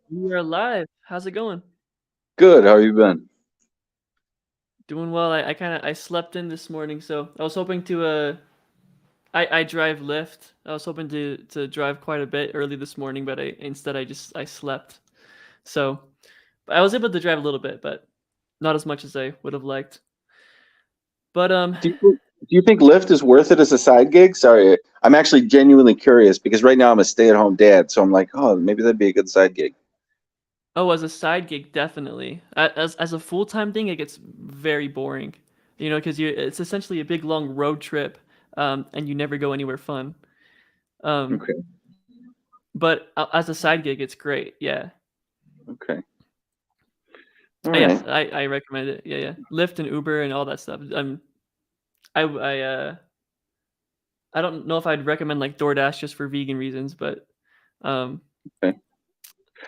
You're alive. How's it going? Good. How you been? Doing well. I slept in this morning, so I was hoping to I drive Lyft. I was hoping to drive quite a bit early this morning, but I slept. So but I was able to drive a little bit, but not as much as I would have liked. But Do you think Lyft is worth it as a side gig? Sorry, I'm actually genuinely curious because right now I'm a stay-at-home dad, so I'm like, oh, maybe that'd be a good side gig. oh, as a side gig, definitely. As a full time thing, it gets very boring. You know, because you it's essentially a big long road trip, and you never go anywhere fun. Um, Okay. but as a side gig, it's great. Yeah. Okay. All Yes, right. I recommend it. Yeah, yeah. Lyft and Uber and all that stuff. I don't know if I'd recommend like DoorDash just for vegan reasons, but um, Okay.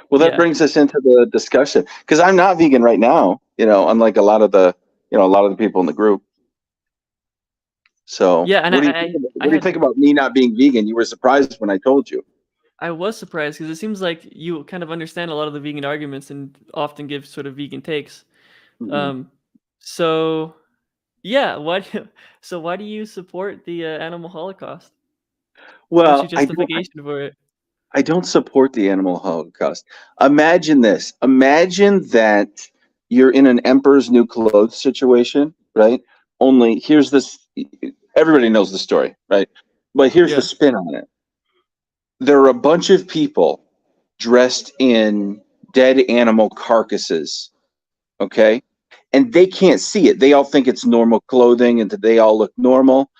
Well, that yeah, brings us into the discussion because I'm not vegan right now. Unlike a lot of the people in the group. So, yeah. And what do you think? I What do you had think about me not being vegan? You were surprised when I told you. I was surprised because it seems like you kind of understand a lot of the vegan arguments and often give sort of vegan takes. Hmm. Um, so yeah, why do you support the animal holocaust? What's your Well, I don't. justification for it? I don't support the animal holocaust. Imagine this. Imagine that you're in an emperor's new clothes situation, right? Only here's this everybody knows the story, right? But here's the Yeah, spin on it. There are a bunch of people dressed in dead animal carcasses, okay? And they can't see it. They all think it's normal clothing and that they all look normal.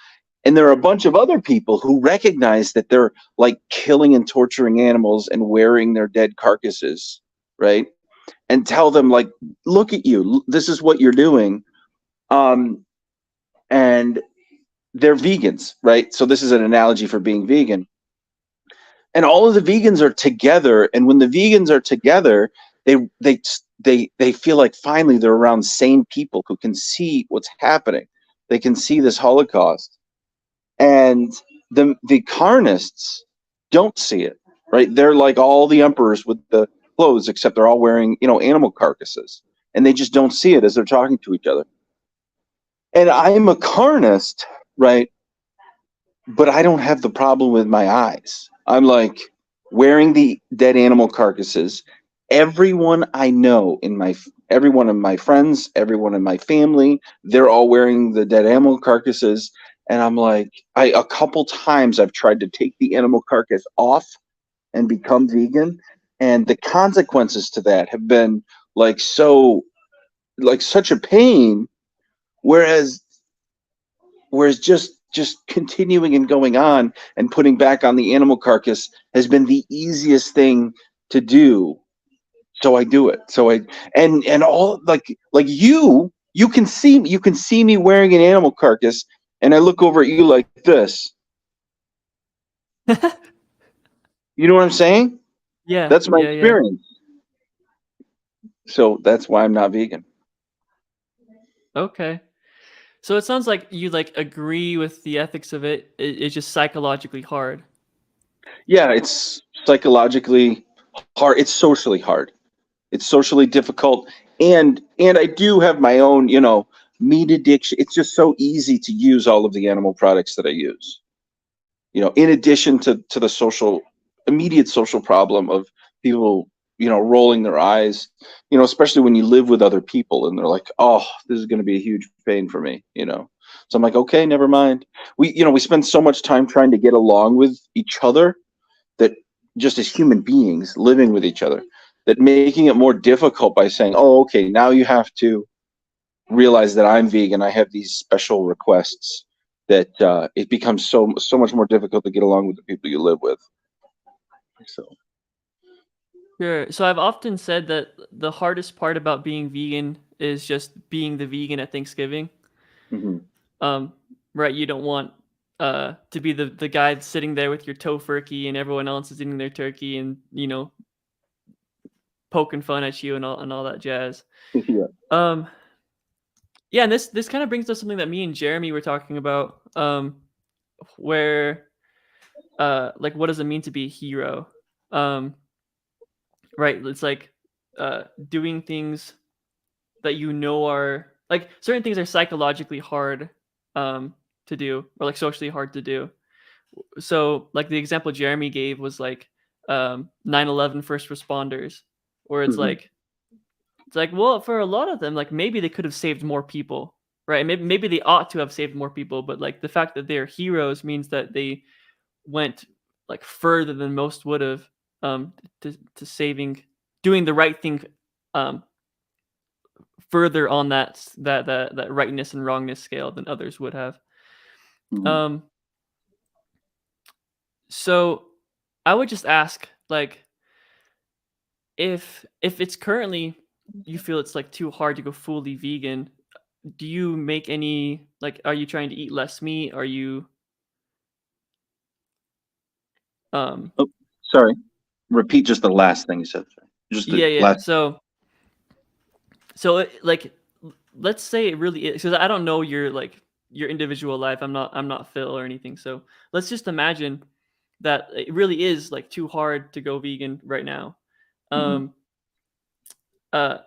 And there are a bunch of other people who recognize that they're like killing and torturing animals and wearing their dead carcasses, right? And tell them like, look at you, this is what you're doing. um and they're vegans, right? So this is an analogy for being vegan. And all of the vegans are together, and when the vegans are together, they feel like finally they're around sane people who can see what's happening. They can see this holocaust. And the carnists don't see it, right? They're like all the emperors with the clothes, except they're all wearing animal carcasses, and they just don't see it as they're talking to each other. And I'm a carnist, right? But I don't have the problem with my eyes. I'm like wearing the dead animal carcasses. Everyone I know in my every one of my friends, everyone in my family, they're all wearing the dead animal carcasses. And I'm like, I a couple times I've tried to take the animal carcass off and become vegan, and the consequences to that have been like so like such a pain. Whereas whereas just continuing and going on and putting back on the animal carcass has been the easiest thing to do. So I do it. And all like you can see me wearing an animal carcass, and I look over at you like this. You know what I'm saying? yeah, That's my yeah, yeah. experience. So that's why I'm not vegan. Okay. So it sounds like you like agree with the ethics of it. It's just psychologically hard. Yeah, it's psychologically hard. It's socially hard. It's socially difficult, and I do have my own, meat addiction. It's just so easy to use all of the animal products that I use. In addition to the immediate social problem of people, rolling their eyes, especially when you live with other people and they're like, oh, this is going to be a huge pain for me. So I'm like, okay, never mind. We spend so much time trying to get along with each other that just as human beings living with each other, that making it more difficult by saying, oh, okay, now you have to realize that I'm vegan, I have these special requests, that it becomes so much more difficult to get along with the people you live with. So Sure. So I've often said that the hardest part about being vegan is just being the vegan at Thanksgiving. mhm. Um, right, you don't want to be the guy sitting there with your tofurkey and everyone else is eating their turkey and poking fun at you and all that jazz. Yeah. Um, yeah, and this kind of brings us something that me and Jeremy were talking about. Where like what does it mean to be a hero? Um, right? It's like doing things that you know are like certain things are psychologically hard to do or like socially hard to do. So like the example Jeremy gave was like 9/11 first responders, where Mhm. it's like well for a lot of them like maybe they could have saved more people, right? Maybe they ought to have saved more people, but like the fact that they're heroes means that they went like further than most would have to saving doing the right thing um further on that rightness and wrongness scale than others would have. Mhm. Um, so I would just ask, like, if it's currently you feel it's like too hard to go fully vegan, do you make any like are you trying to eat less meat? Are you um Oh, sorry. Repeat just the last thing you said. Just the yeah. last. So like let's say it really is because I don't know your like your individual life. I'm not Phil or anything. So let's just imagine that it really is like too hard to go vegan right now. Mhm. Um, uh,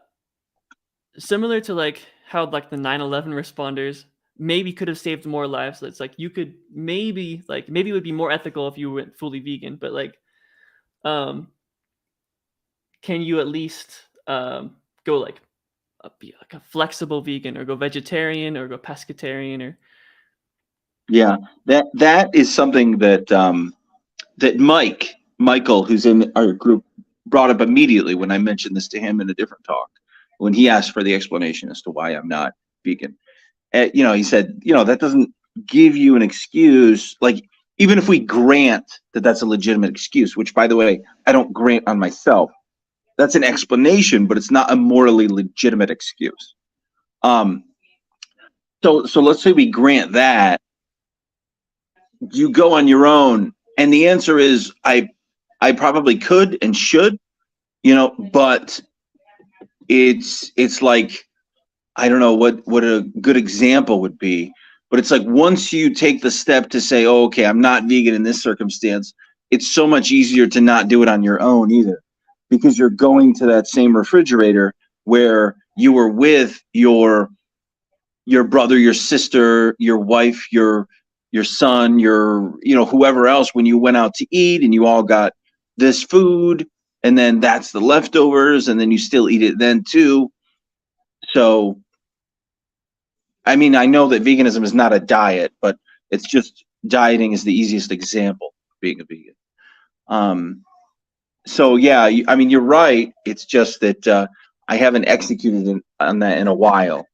Similar to like how like the 9/11 responders maybe could have saved more lives. It's like you could maybe it would be more ethical if you went fully vegan, but like um, can you at least go like be like a flexible vegan or go vegetarian or go pescatarian or Yeah, that is something that that Michael, who's in our group, brought up immediately when I mentioned this to him in a different talk, when he asked for the explanation as to why I'm not vegan. He said, that doesn't give you an excuse. Like, even if we grant that that's a legitimate excuse, which, by the way, I don't grant on myself, that's an explanation, but it's not a morally legitimate excuse. Um, so let's say we grant that you go on your own, and the answer is I probably could and should, but it's like I don't know what a good example would be, but it's like once you take the step to say, oh, okay, I'm not vegan in this circumstance, it's so much easier to not do it on your own either, because you're going to that same refrigerator where you were with your brother, your sister, your wife, your son, your whoever else when you went out to eat and you all got this food and then that's the leftovers and then you still eat it then too. So I mean, I know that veganism is not a diet, but it's just dieting is the easiest example of being a vegan. Um, so yeah, I mean, you're right. It's just that I haven't executed on that in a while.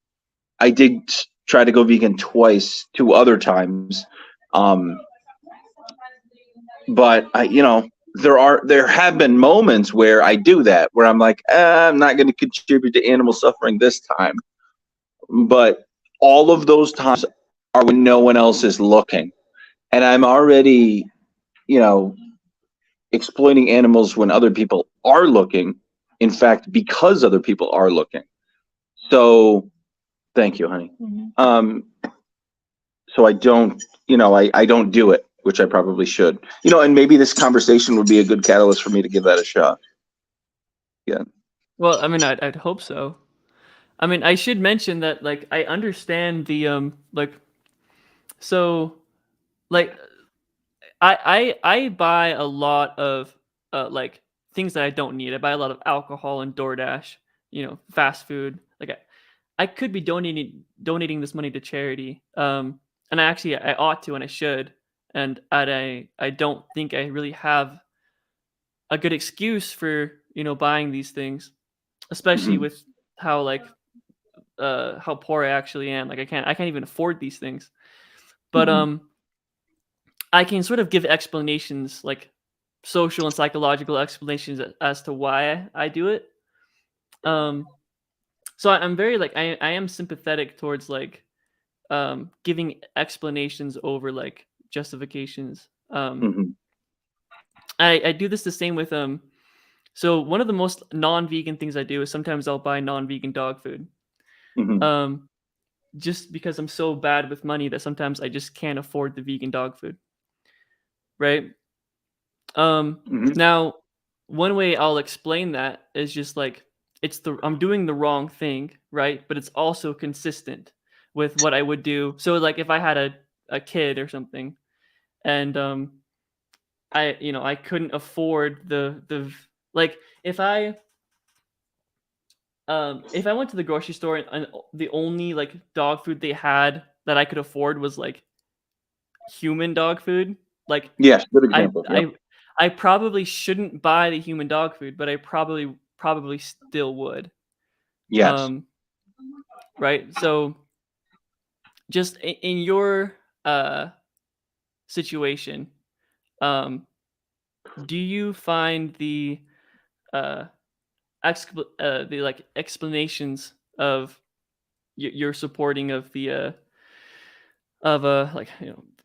I did try to go vegan twice, two other times, um, but there have been moments where I do that, where I'm like, I'm not going to contribute to animal suffering this time. But all of those times are when no one else is looking, and I'm already, you know, exploiting animals when other people are looking. In fact, because other people are looking. So, thank you, honey. Mhm. So I don't, I don't do it, which I probably should. And maybe this conversation would be a good catalyst for me to give that a shot. Yeah. well, I mean, I'd hope so. I mean, I should mention that like I understand the like so like I buy a lot of like things that I don't need. I buy a lot of alcohol and DoorDash, fast food. Like I could be donating this money to charity. And I ought to and I should. And I don't think I really have a good excuse for, buying these things, especially Hmm. with how like how poor I actually am. Like I can't even afford these things. But Hmm. I can sort of give explanations like social and psychological explanations as to why I do it. Um so I'm very like I am sympathetic towards like giving explanations over like justifications. Hmm. I do this the same with so one of the most non-vegan things I do is sometimes I'll buy non-vegan dog food. Hmm. Um just because I'm so bad with money that sometimes I just can't afford the vegan dog food, right? Hmm. Now one way I'll explain that is just like I'm doing the wrong thing, right? But it's also consistent with what I would do. So like if I had a kid or something, and I couldn't afford like if I went to the grocery store and the only like dog food they had that I could afford was like human dog food, like Yes, good I example. Yep. I I probably shouldn't buy the human dog food, but I probably still would. Yes. Um, right? So just in your uh situation, um, do you find uh the like explanations of your supporting of the of like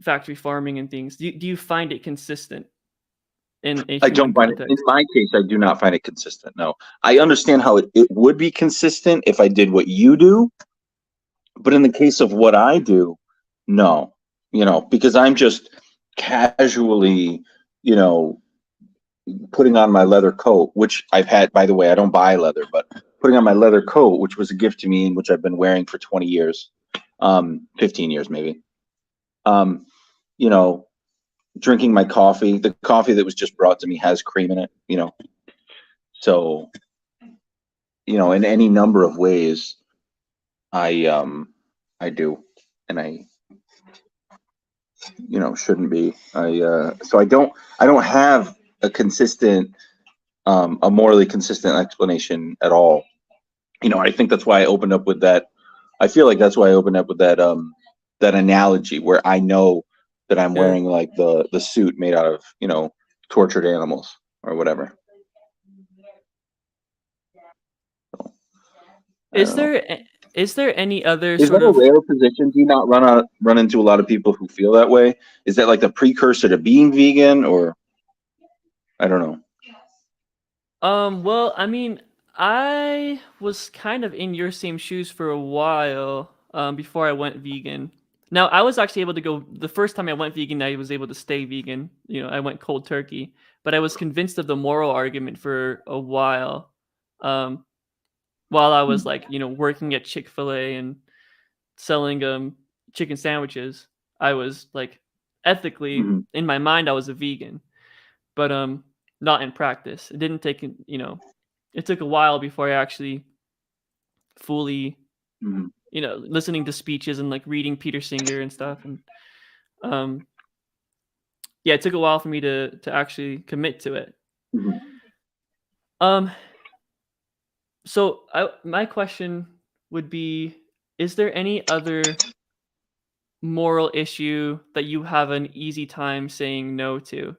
factory farming and things? Do you find it consistent in a I human don't find it, in context? my case, I do not find it consistent. No. I understand how it would be consistent if I did what you do, but in the case of what I do, no. Because I'm just casually, you know, putting on my leather coat, which I've had, by the way, I don't buy leather, but putting on my leather coat, which was a gift to me, which I've been wearing for 20 years, 15 years maybe. Um, you know, Drinking my coffee. The coffee that was just brought to me has cream in it. So, in any number of ways, I do, and shouldn't be. So I don't have a morally consistent explanation at all. I think that's why I opened up with that. I feel like that's why I opened up with that analogy where I know that I'm Sure. wearing like the suit made out of tortured animals or whatever. I Is don't know. there is there any other Is sort that a of rare position? Do you not run into a lot of people who feel that way? Is that like the precursor to being vegan, or I don't know? well, I mean, I was kind of in your same shoes for a while before I went vegan. Now, I was actually able to go the first time I went vegan, I was able to stay vegan. I went cold turkey, but I was convinced of the moral argument for a while. Um while I was like, working at Chick-fil-A and selling chicken sandwiches, I was like ethically Mm-hmm. in my mind I was a vegan, but not in practice. It didn't take it took a while before I actually fully, Mm-hmm. listening to speeches and like reading Peter Singer and stuff, and um yeah, it took a while for me to actually commit to it. Mm-hmm. Um so my question would be, is there any other moral issue that you have an easy time saying no to?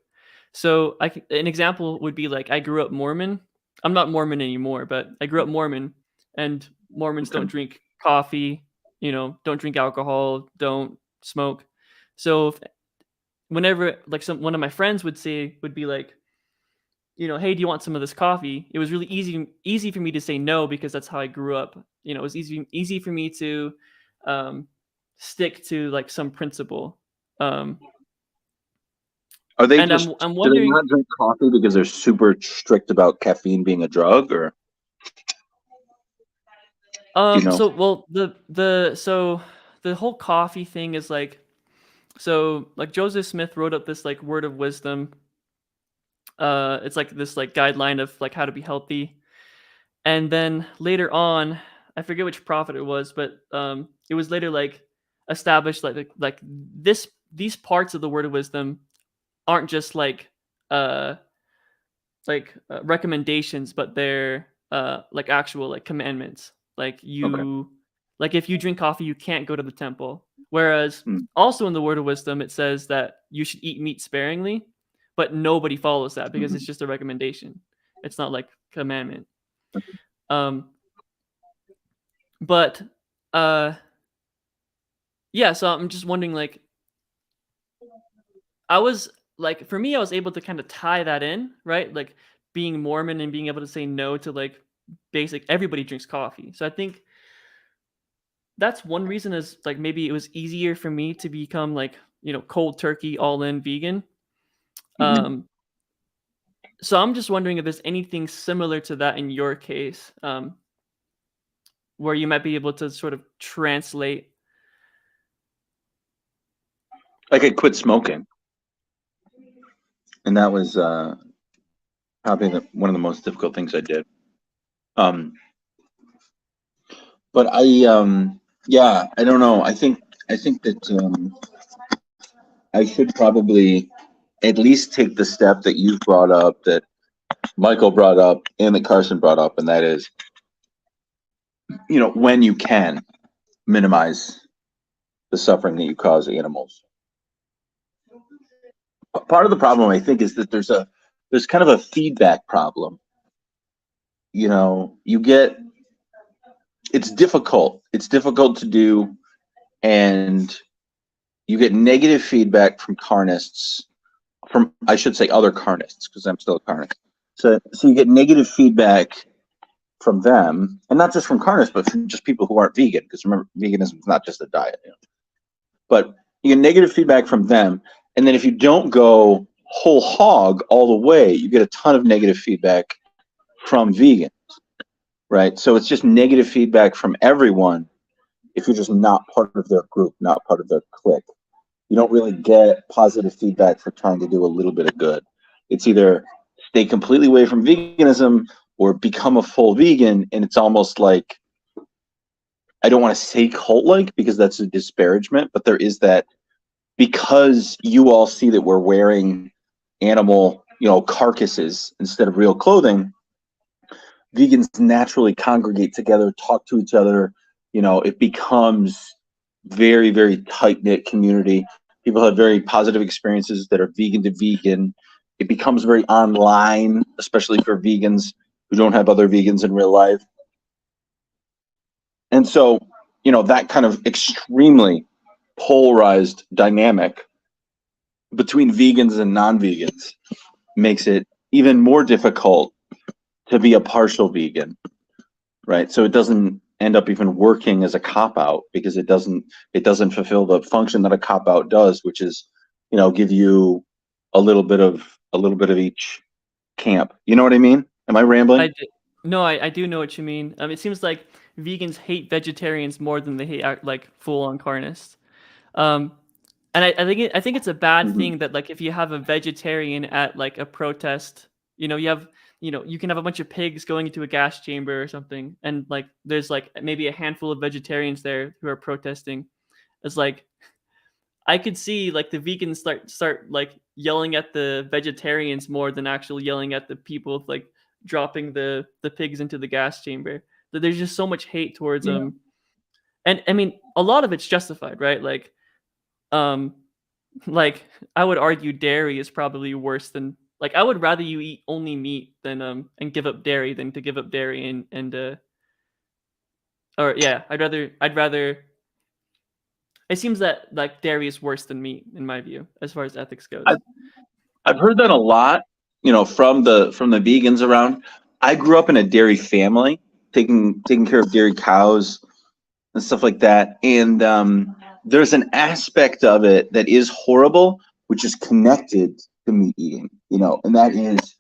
So an example would be like I grew up Mormon. I'm not Mormon anymore, but I grew up Mormon, and Mormons Okay. don't drink coffee, don't drink alcohol, don't smoke. So whenever like one of my friends would be like, hey, do you want some of this coffee? It was really easy for me to say no because that's how I grew up. It was easy for me to um, stick to like some principle. Um, Are they and just I'm do they wondering, not drink coffee because they're super strict about caffeine being a drug, or do you know? so well the whole coffee thing is like, so like Joseph Smith wrote up this like word of wisdom. It's like this like guideline of like how to be healthy. And then later on, I forget which prophet it was, but it was later like established like these parts of the word of wisdom aren't just uh recommendations, but they're like actual like commandments. Okay. Like if you drink coffee, you can't go to the temple. Whereas Mm. also in the word of wisdom, it says that you should eat meat sparingly, but nobody follows that because it's Mhm. just a recommendation. It's not like commandment. Um, but uh, yeah. So I'm just wondering, like, I was like, for me, I was able to kind of tie that in, right? Like being Mormon and being able to say no to like basic everybody drinks coffee. So I think that's one reason is like maybe it was easier for me to become like, cold turkey all in vegan. Mhm. Um So I'm just wondering if there's anything similar to that in your case, where you might be able to sort of translate. Like I quit smoking, and that was probably one of the most difficult things I did. Um, but yeah, I don't know. I think that I should probably at least take the step that you've brought up, that Michael brought up, and that Carson brought up, and that is, when you can minimize the suffering that you cause animals. Part of the problem, I think, is that there's kind of a feedback problem. You get it's difficult. It's difficult to do, and you get negative feedback from carnists, from, I should say, other carnists, because I'm still a carnist. So you get negative feedback from them, and not just from carnists, but from just people who aren't vegan. Because remember, veganism is not just a diet. But you get negative feedback from them, and then if you don't go whole hog all the way, you get a ton of negative feedback from vegans, right? So it's just negative feedback from everyone if you're just not part of their group, not part of their clique. You don't really get positive feedback for trying to do a little bit of good. It's either stay completely away from veganism or become a full vegan, and it's almost like, I don't want to say cult-like because that's a disparagement, but there is that, because you all see that we're wearing animal, carcasses instead of real clothing. Vegans naturally congregate together, talk to each other. It becomes very, very tight-knit community. People have very positive experiences that are vegan to vegan. It becomes very online, especially for vegans who don't have other vegans in real life. And so, that kind of extremely polarized dynamic between vegans and non-vegans makes it even more difficult to be a partial vegan, right? So it doesn't end up even working as a cop-out, because it doesn't fulfill the function that a cop-out does, which is, give you a little bit of each camp. You know what I mean? Am I rambling? No, I do know what you mean. It seems like vegans hate vegetarians more than they hate like full-on carnists. Um, and I think it's a bad Mm-hmm. thing that, like, if you have a vegetarian at like a protest, you can have a bunch of pigs going into a gas chamber or something, and like there's like maybe a handful of vegetarians there who are protesting. It's like I could see like the vegans start like yelling at the vegetarians more than actually yelling at the people like dropping the pigs into the gas chamber. That there's just so much hate towards Yeah. them, and I mean a lot of it's justified, right? Um, like I would argue dairy is probably worse than, like, I would rather you eat only meat than and give up dairy than to give up dairy and or yeah, I'd rather. It seems that like dairy is worse than meat in my view as far as ethics I, goes. I've heard that a lot, from the vegans around. I grew up in a dairy family, taking care of dairy cows and stuff like that. And there's an aspect of it that is horrible, which is connected to meat eating, and that is,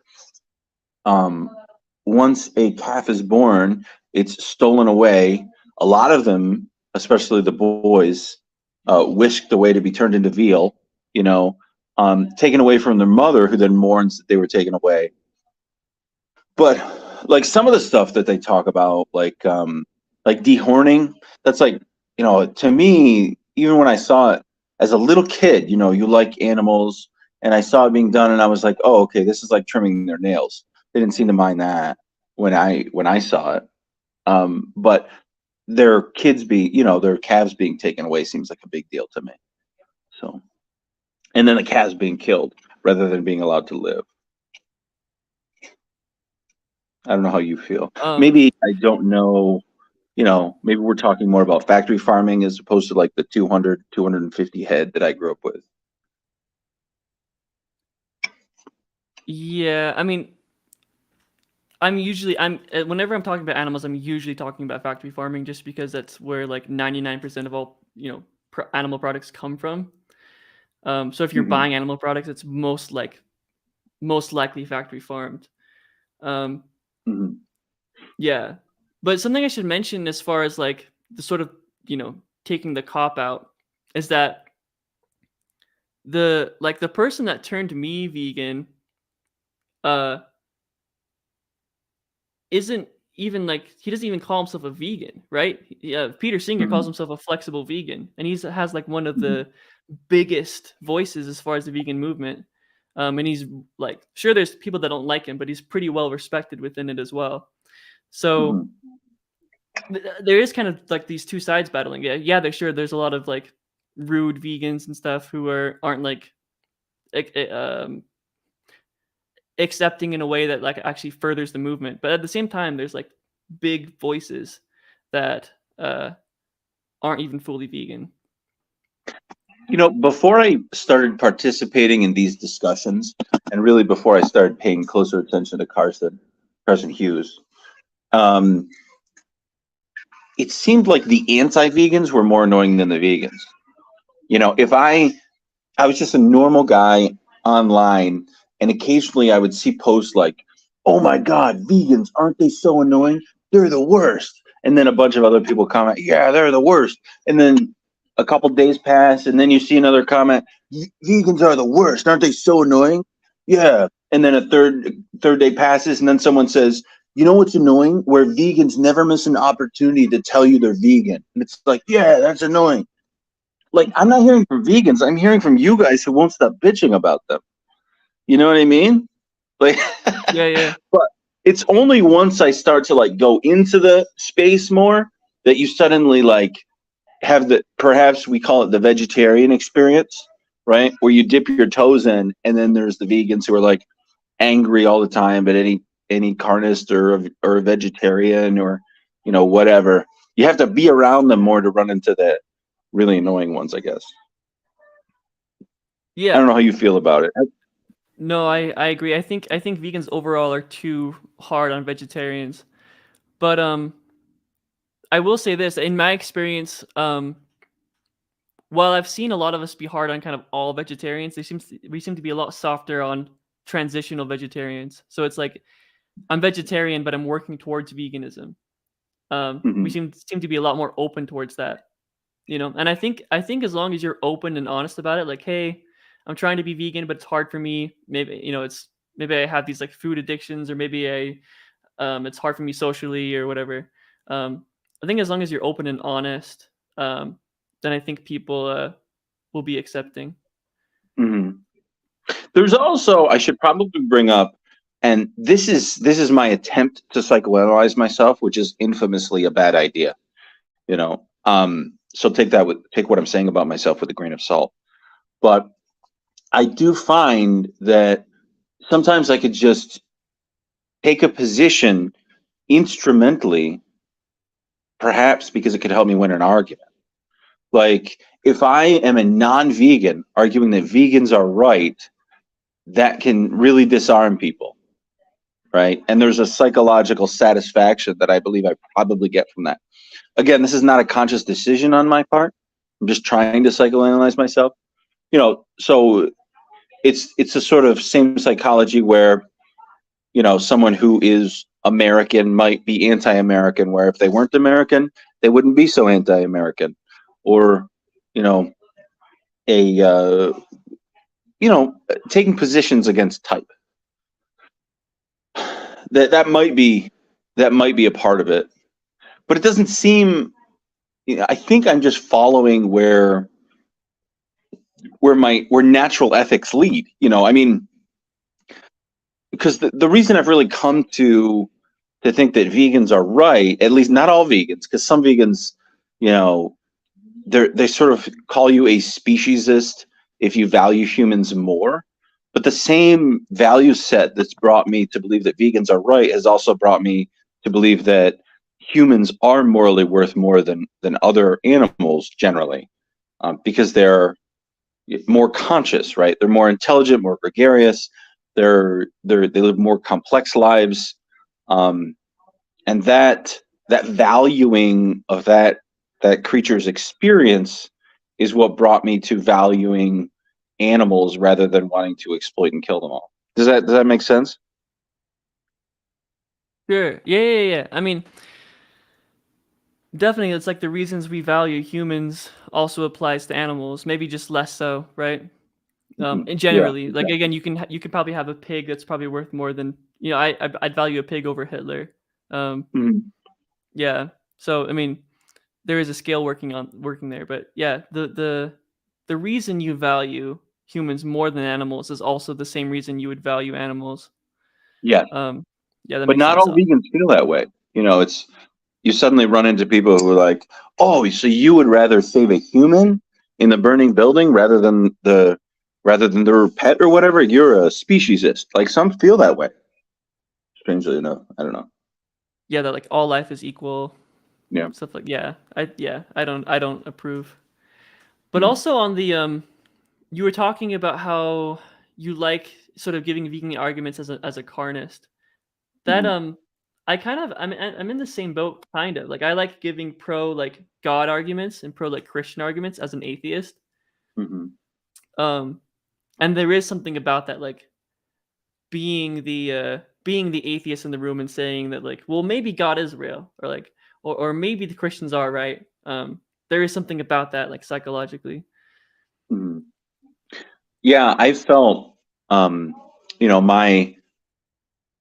once a calf is born, it's stolen away. A lot of them, especially the boys, whisked away to be turned into veal, taken away from their mother, who then mourns that they were taken away. But like some of the stuff that they talk about, like dehorning, that's like, to me, even when I saw it as a little kid, you like animals, and I saw it being done, and I was like, oh, okay, this is like trimming their nails. They didn't seem to mind that when I saw it. But their their calves being taken away seems like a big deal to me. So, and then the calves being killed rather than being allowed to live. I don't know how you feel. Um, Maybe I don't know, maybe we're talking more about factory farming as opposed to like the 200, 250 head that I grew up with. yeah, I mean, whenever I'm talking about animals, I'm usually talking about factory farming, just because that's where like 99% of all animal products come from. So if you're Mm-hmm. buying animal products, it's most like most likely factory farmed. Um, Mhm. yeah, but something I should mention as far as like the sort of taking the cop out is that the person that turned me vegan uh isn't even like he doesn't even call himself a vegan, right? Yeah, Peter Singer calls Mhm. himself a flexible vegan, and has like one of Mhm. the biggest voices as far as the vegan movement. And he's like, sure, there's people that don't like him, but he's pretty well respected within it as well. So Mhm. there is kind of like these two sides battling. Yeah, there's a lot of like rude vegans and stuff who aren't like accepting in a way that like actually furthers the movement. But at the same time, there's like big voices that aren't even fully vegan. Before I started participating in these discussions, and really before I started paying closer attention to Carson Hughes, um, it seemed like the anti-vegans were more annoying than the vegans. If I was just a normal guy online, and occasionally I would see posts like, "Oh my God, vegans, aren't they so annoying? They're the worst." And then a bunch of other people comment, "Yeah, they're the worst." And then a couple days pass, and then you see another comment, "Vegans are the worst, aren't they so annoying?" Yeah. And then a third day passes, and then someone says, "You know what's annoying? Where vegans never miss an opportunity to tell you they're vegan." And it's like, yeah, that's annoying. Like, I'm not hearing from vegans. I'm hearing from you guys who won't stop bitching about them. You know what I mean? Like, Yeah, yeah, but it's only once I start to like go into the space more that you suddenly like have perhaps we call it the vegetarian experience, right? Where you dip your toes in, and then there's the vegans who are like angry all the time, but any carnist or a vegetarian or whatever. You have to be around them more to run into the really annoying ones, I guess. I don't yeah. know how you feel about it. No, I agree. I think vegans overall are too hard on vegetarians. But I will say this, in my experience, while I've seen a lot of us be hard on kind of all vegetarians, we seem to be a lot softer on transitional vegetarians. So it's like I'm vegetarian, but I'm working towards veganism. We Hmm. seem to be a lot more open towards that, And I think as long as you're open and honest about it, like, hey, I'm trying to be vegan, but it's hard for me. Maybe maybe I have these like food addictions, or maybe it's hard for me socially or whatever. Um, I think as long as you're open and honest, then I think people will be accepting. Hmm. There's also, I should probably bring up, and this is my attempt to psychoanalyze myself, which is infamously a bad idea. So take what I'm saying about myself with a grain of salt. But I do find that sometimes I could just take a position instrumentally, perhaps because it could help me win an argument. Like, if I am a non-vegan arguing that vegans are right, that can really disarm people, right? And there's a psychological satisfaction that I believe I probably get from that. Again, this is not a conscious decision on my part. I'm just trying to psychoanalyze myself. So it's a sort of same psychology where someone who is American might be anti-American, where if they weren't American, they wouldn't be so anti-American, or you know a taking positions against type. That might be a part of it, but it doesn't seem. I think I'm just following where natural ethics lead. I mean, because the reason I've really come to think that vegans are right, at least not all vegans, because some vegans, you know, they sort of call you a speciesist if you value humans more. But the same value set that's brought me to believe that vegans are right has also brought me to believe that humans are morally worth more than other animals generally, because they're more conscious, right? They're more intelligent, more gregarious. They live more complex lives, um, and that valuing of that creature's experience is what brought me to valuing animals rather than wanting to exploit and kill them all. Does that make sense? Sure. Yeah. I mean, definitely, it's like the reasons we value humans also applies to animals. Maybe just less so, right? Mhm. And Yeah, generally, like exactly. again, you can probably have a pig that's probably worth more than I'd value a pig over Hitler. Um, Mhm. yeah. So I mean, there is a scale working there, but yeah, the reason you value humans more than animals is also the same reason you would value animals. Yeah, Um, yeah, that but makes not sense. all vegans feel that way. It's you suddenly run into people who are like, "Oh, so you would rather save a human in the burning building rather than their pet or whatever? You're a speciesist." Like some feel that way. Strangely enough, I don't know. Yeah, that like all life is equal, Yeah. stuff like I don't approve. But Mhm. also on the you were talking about how you like sort of giving vegan arguments as a carnist. That Mhm. I'm in the same boat kind of. Like I like giving pro like God arguments and pro like Christian arguments as an atheist. Mhm. Um and there is something about that like being the atheist in the room and saying that like, well, maybe God is real or like or maybe the Christians are right. There is something about that like psychologically. Mhm. Yeah, I felt, um,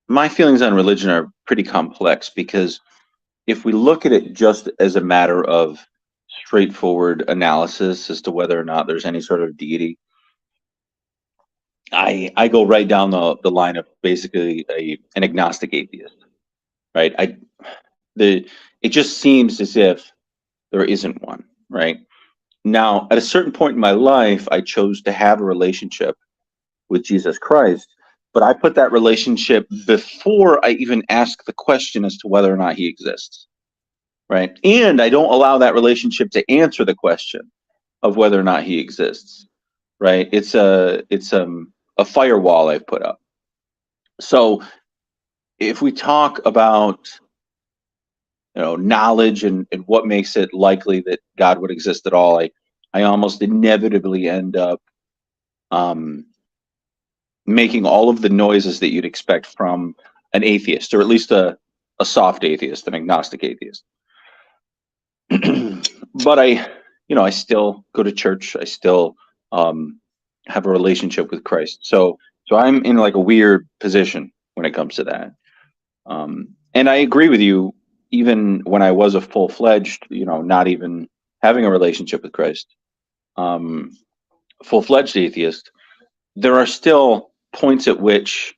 my feelings on religion are pretty complex because if we look at it just as a matter of straightforward analysis as to whether or not there's any sort of deity, I go right down the line of basically an agnostic atheist, right? The it just seems as if there isn't one, right? Now, at a certain point in my life, I chose to have a relationship with Jesus Christ, but I put that relationship before I even ask the question as to whether or not he exists, right? And I don't allow that relationship to answer the question of whether or not he exists, right? It's a firewall I've put up. So if we talk about knowledge and what makes it likely that God would exist at all, I almost inevitably end up um, making all of the noises that you'd expect from an atheist, or at least a soft atheist, an agnostic atheist. But I still go to church. I still um, have a relationship with Christ. So I'm in like a weird position when it comes to that. And I agree with you. Even when I was a full fledged, not even having a relationship with Christ, um, full fledged atheist, there are still points at which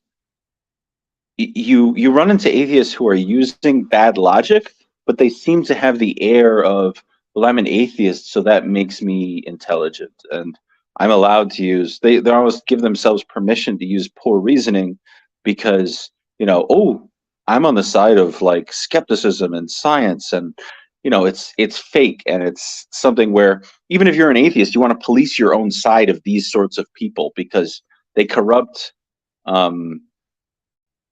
you run into atheists who are using bad logic, but they seem to have the air of, well, I'm an atheist, so that makes me intelligent, and I'm allowed to use. They almost give themselves permission to use poor reasoning because oh, I'm on the side of like skepticism and science, and it's fake, and it's something where even if you're an atheist, you want to police your own side of these sorts of people because they corrupt. Um,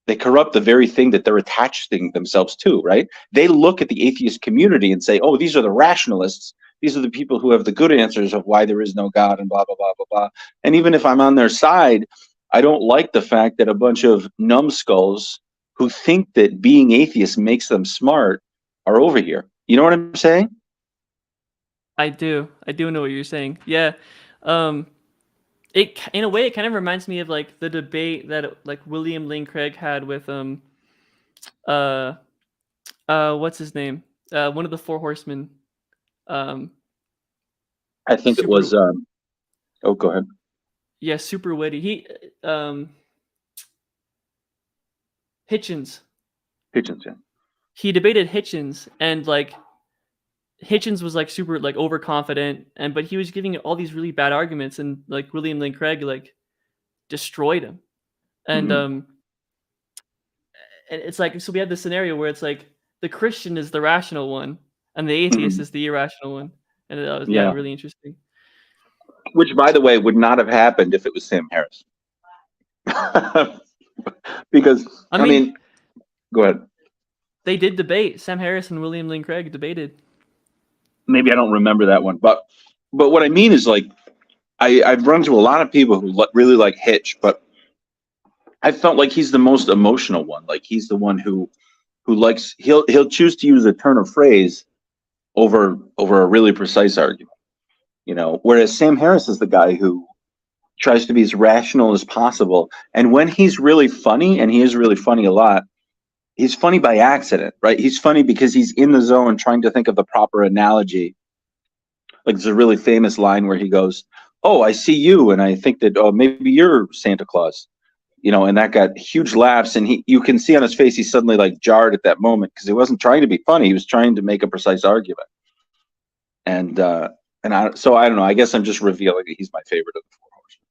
they corrupt the very thing that they're attaching themselves to, right? They look at the atheist community and say, oh, these are the rationalists. These are the people who have the good answers of why there is no God and blah, blah, blah, blah, blah. And even if I'm on their side, I don't like the fact that a bunch of numbskulls who think that being atheist makes them smart are over here. You know what I'm saying? I do know what you're saying. Yeah. Um, in a way it kind of reminds me of like the debate that like William Lane Craig had with uh what's his name? One of the four horsemen. Um I think it super was, oh, go ahead. yeah, super witty. Hitchens. Pigeons, yeah. He debated Hitchens and like Hitchens was like super like overconfident and but he was giving all these really bad arguments and like William Lane Craig like destroyed him. And Hmm. um and it's like so we had this scenario where it's like the Christian is the rational one and the atheist Hmm. is the irrational one. And that was yeah, Yeah. really interesting. Which, by the way, would not have happened if it was Sam Harris. Because I I mean, mean, go ahead. they did debate. Sam Harris and William Lane Craig debated. Maybe I don't remember that one, but what I mean is like I've run to a lot of people who really like Hitch, but I felt like he's the most emotional one. Like he's the one who likes he'll choose to use a turn of phrase over a really precise argument. Whereas Sam Harris is the guy who tries to be as rational as possible. And when he's really funny, and he is really funny a lot, he's funny by accident, right? He's funny because he's in the zone trying to think of the proper analogy. Like there's a really famous line where he goes, "Oh, I see you, and I think that maybe you're Santa Claus." And that got huge laughs, and you can see on his face he's suddenly like jarred at that moment because he wasn't trying to be funny; he was trying to make a precise argument. So I don't know. I guess I'm just revealing that he's my favorite of the four horsemen.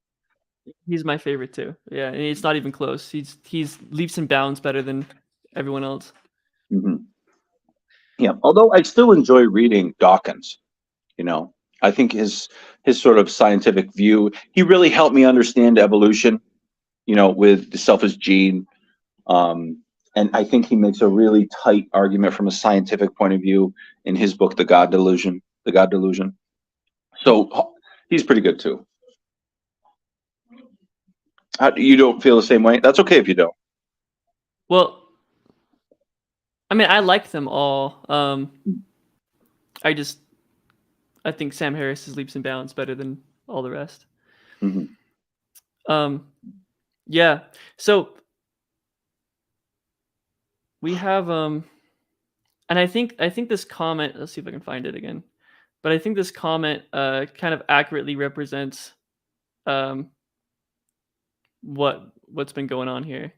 He's my favorite too. Yeah, and it's not even close. He's leaps and bounds better than everyone else. Mm-hmm. Yeah, although I still enjoy reading Dawkins. I think his sort of scientific view, he really helped me understand evolution. With the selfish gene. And I think he makes a really tight argument from a scientific point of view in his book, The God Delusion. So he's pretty good too. You don't feel the same way? That's okay if you don't. Well, I mean, I like them all. I think Sam Harris is leaps and bounds better than all the rest. Mm-hmm. Yeah. So we have and I think this comment, let's see if I can find it again. But I think this comment kind of accurately represents what's been going on here.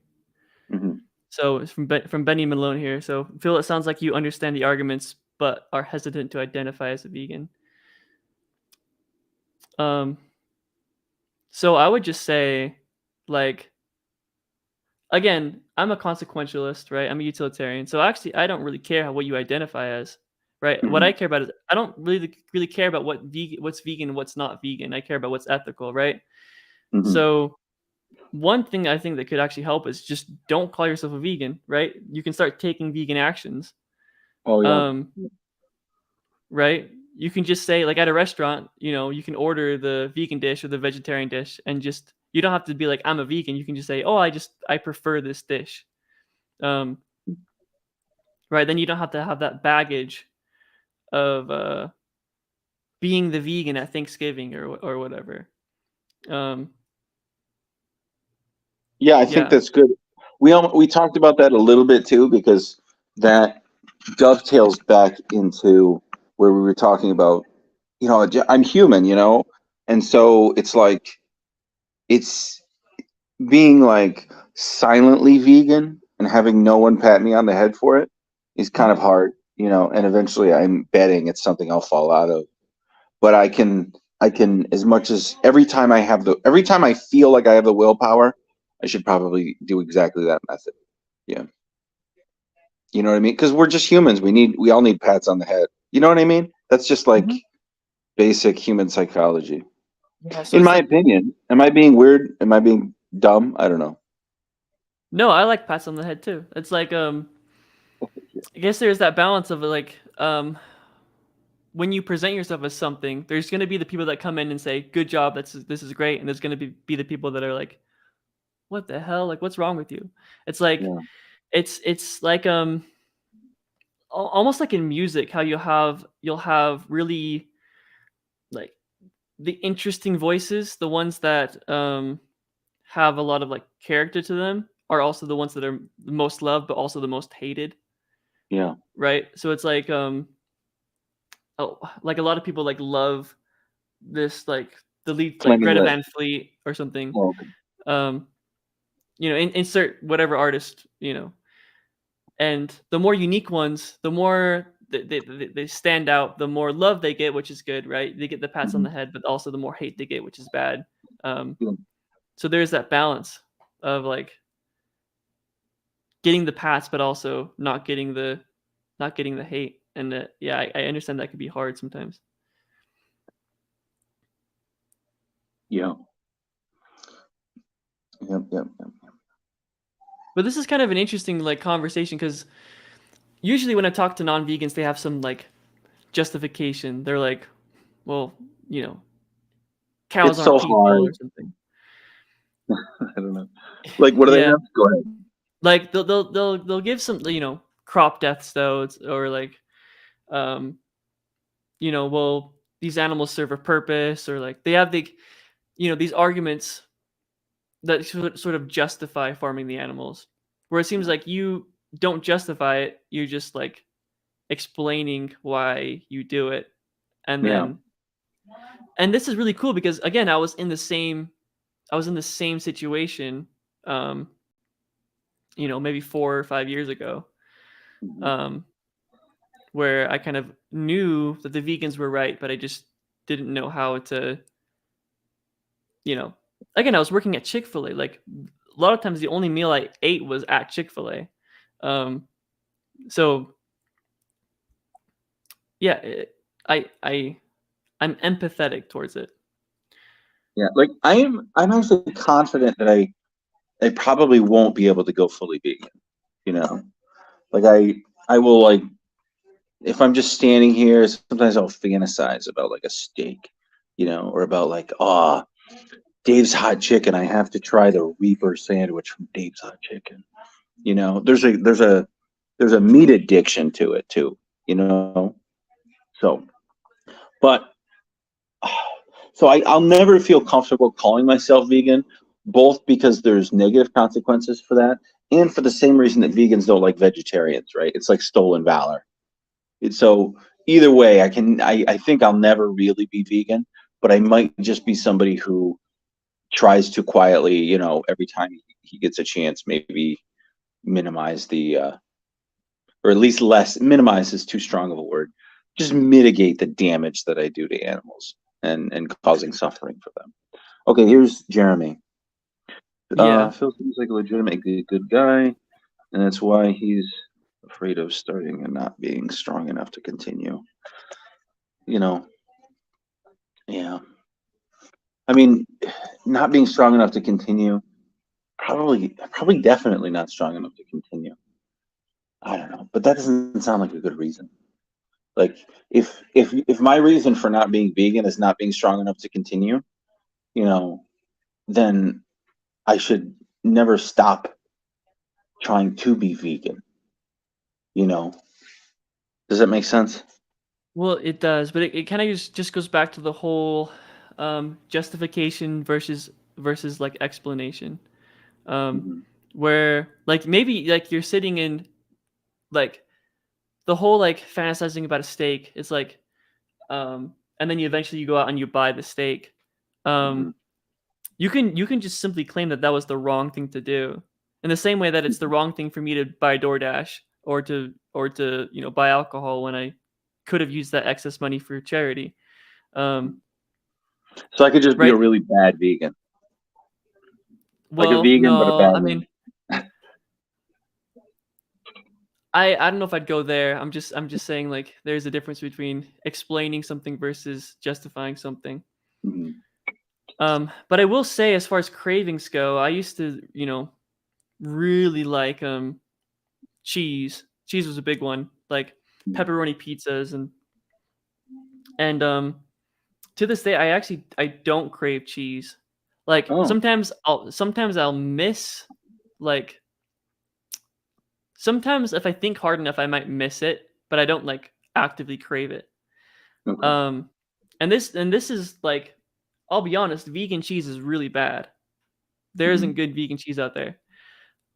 Mm-hmm. So it's from Benny Malone here. So Phill, it sounds like you understand the arguments but are hesitant to identify as a vegan. So I would just say, like, again, I'm a consequentialist, right? I'm a utilitarian. So actually, I don't really care what you identify as, right? Mm-hmm. What I care about is I don't really care about what's vegan and what's not vegan. I care about what's ethical, right? Mm-hmm. So one thing I think that could actually help is just don't call yourself a vegan, right? You can start taking vegan actions. Oh yeah. Right? You can just say, like, at a restaurant, you can order the vegan dish or the vegetarian dish, and just you don't have to be like, I'm a vegan. You can just say, oh, I prefer this dish. Right? Then you don't have to have that baggage of being the vegan at Thanksgiving or whatever. Yeah, I think that's good. We talked about that a little bit too, because that dovetails back into where we were talking about, I'm human, and so it's like it's being like silently vegan and having no one pat me on the head for it is kind of hard, and eventually I'm betting it's something I'll fall out of. But I can, as much as every time I feel like I have the willpower, I should probably do exactly that method. Yeah. You know what I mean? Because we're just humans. We all need pats on the head. You know what I mean? That's just like basic human psychology. Yeah, so In it's my like, opinion. Am I being weird? Am I being dumb? I don't know. no, I like pats on the head too. It's like I guess there's that balance of like when you present yourself as something, there's going to be the people that come in and say, good job, this is great, and there's going to be the people that are like, what the hell, like, what's wrong with you? It's like Yeah. it's like almost like in music, how you'll have really like the interesting voices, the ones that have a lot of like character to them, are also the ones that are the most loved but also the most hated. Yeah. Right? So it's like like a lot of people like love this, like the lead, like Flaming Greta Lips. Van Fleet or something. Oh, okay. Insert whatever artist, and the more unique ones, the more they stand out, the more love they get, which is good, right? They get the pats on the head, but also the more hate they get, which is bad. So there's that balance of like getting the pats, but also not getting the hate. And yeah, I understand that could be hard sometimes. Yeah. Yep. But this is kind of an interesting like conversation, because usually when I talk to non-vegans, they have some like justification. They're like, well, cows It's so aren't people hard. or something. I don't know. Like, what do they Yeah, have? Go ahead. like they'll give some, crop deaths though, or like, um well, these animals serve a purpose, or like they have these arguments that sort of justify farming the animals. Where it seems like you don't justify it, you're just like explaining why you do it. And Yeah. then and this is really cool because again, I was in the same situation, um, maybe 4 or 5 years ago, Mhm. um, where I kind of knew that the vegans were right, but I just didn't know how to, you know. Again, I was working at Chick-fil-A. Like a lot of times, the only meal I ate was at Chick-fil-A. Um, so yeah, I I'm empathetic towards it. Yeah. Like, I'm actually confident that I probably won't be able to go fully vegan. You know, like I will, like, if I'm just standing here, sometimes I'll fantasize about like a steak, or about like, oh, Dave's Hot Chicken. I have to try the Reaper sandwich from Dave's Hot Chicken. There's a meat addiction to it too. You know, so but so I'll never feel comfortable calling myself vegan, both because there's negative consequences for that, and for the same reason that vegans don't like vegetarians, right? It's like stolen valor. So either way, I think I'll never really be vegan, but I might just be somebody who tries to quietly, every time he gets a chance, maybe minimize or at least less, minimize is too strong of a word, just mitigate the damage that I do to animals and causing suffering for them. Okay, here's Jeremy. Yeah. Phill seems like a legitimately good guy, and that's why he's afraid of starting and not being strong enough to continue. You know, yeah. I mean, not being strong enough to continue, probably definitely not strong enough to continue. I don't know, but that doesn't sound like a good reason. Like, if my reason for not being vegan is not being strong enough to continue, you know, then I should never stop trying to be vegan. You know, does that make sense? Well, it does, but it kind of just goes back to the whole justification versus like explanation. Um, Hmm. where like maybe like you're sitting in like the whole like fantasizing about a steak. It's like and then you go out and you buy the steak. Hmm. Um, you can just simply claim that that was the wrong thing to do. In the same way that it's the wrong thing for me to buy DoorDash or to buy alcohol when I could have used that excess money for charity. Um, So I could just be a right? really bad vegan, like a Well, vegan but a no, bad I one. mean, I don't know if I'd go there. I'm just saying like there's a difference between explaining something versus justifying something. Hmm. But I will say, as far as cravings go, I used to, really like cheese. Cheese was a big one, like pepperoni pizzas and to this day I don't crave cheese. Like Oh, sometimes I'll miss like sometimes if I think hard enough I might miss it, but I don't like actively crave it. okay. Um and this is like I'll be honest, vegan cheese is really bad. There isn't Hmm. good vegan cheese out there.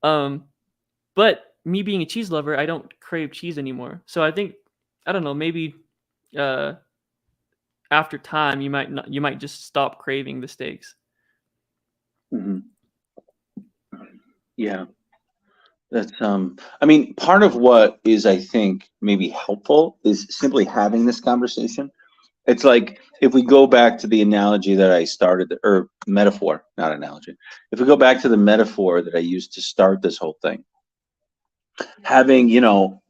Um but me being a cheese lover, I don't crave cheese anymore. So I think I don't know, maybe uh after time you might just stop craving the steaks. Hmm. Yeah, that's I mean, part of what is, I think, maybe helpful is simply having this conversation. It's like, if we go back to the analogy that I started, or metaphor, not analogy. If we go back to the metaphor that I used to start this whole thing, having,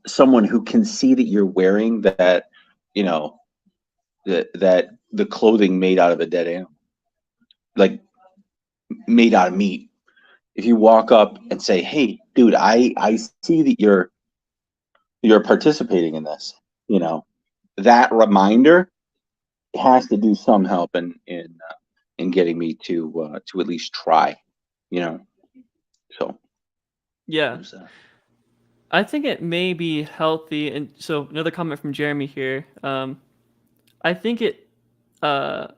someone who can see that you're wearing that, you know, that the clothing made out of a dead animal, like made out of meat. If you walk up and say, "Hey, dude, I see that you're participating in this," that reminder has to do some help in getting me to at least try. you know. So Yeah. there's that. I think it may be healthy, and so another comment from Jeremy here. I think it uh,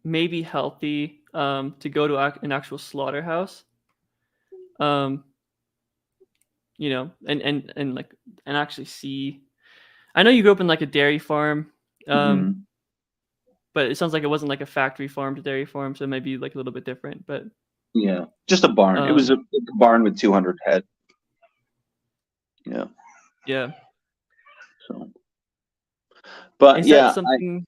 may be healthy to go to an actual slaughterhouse, um, and like and actually see. I know you grew up in like a dairy farm, um, Mhm. but it sounds like it wasn't like a factory farm to dairy farm, so it might be like a little bit different. But Yeah, just a barn. It was um, a barn with 200 head. Yeah. yeah, So, but is that yeah, something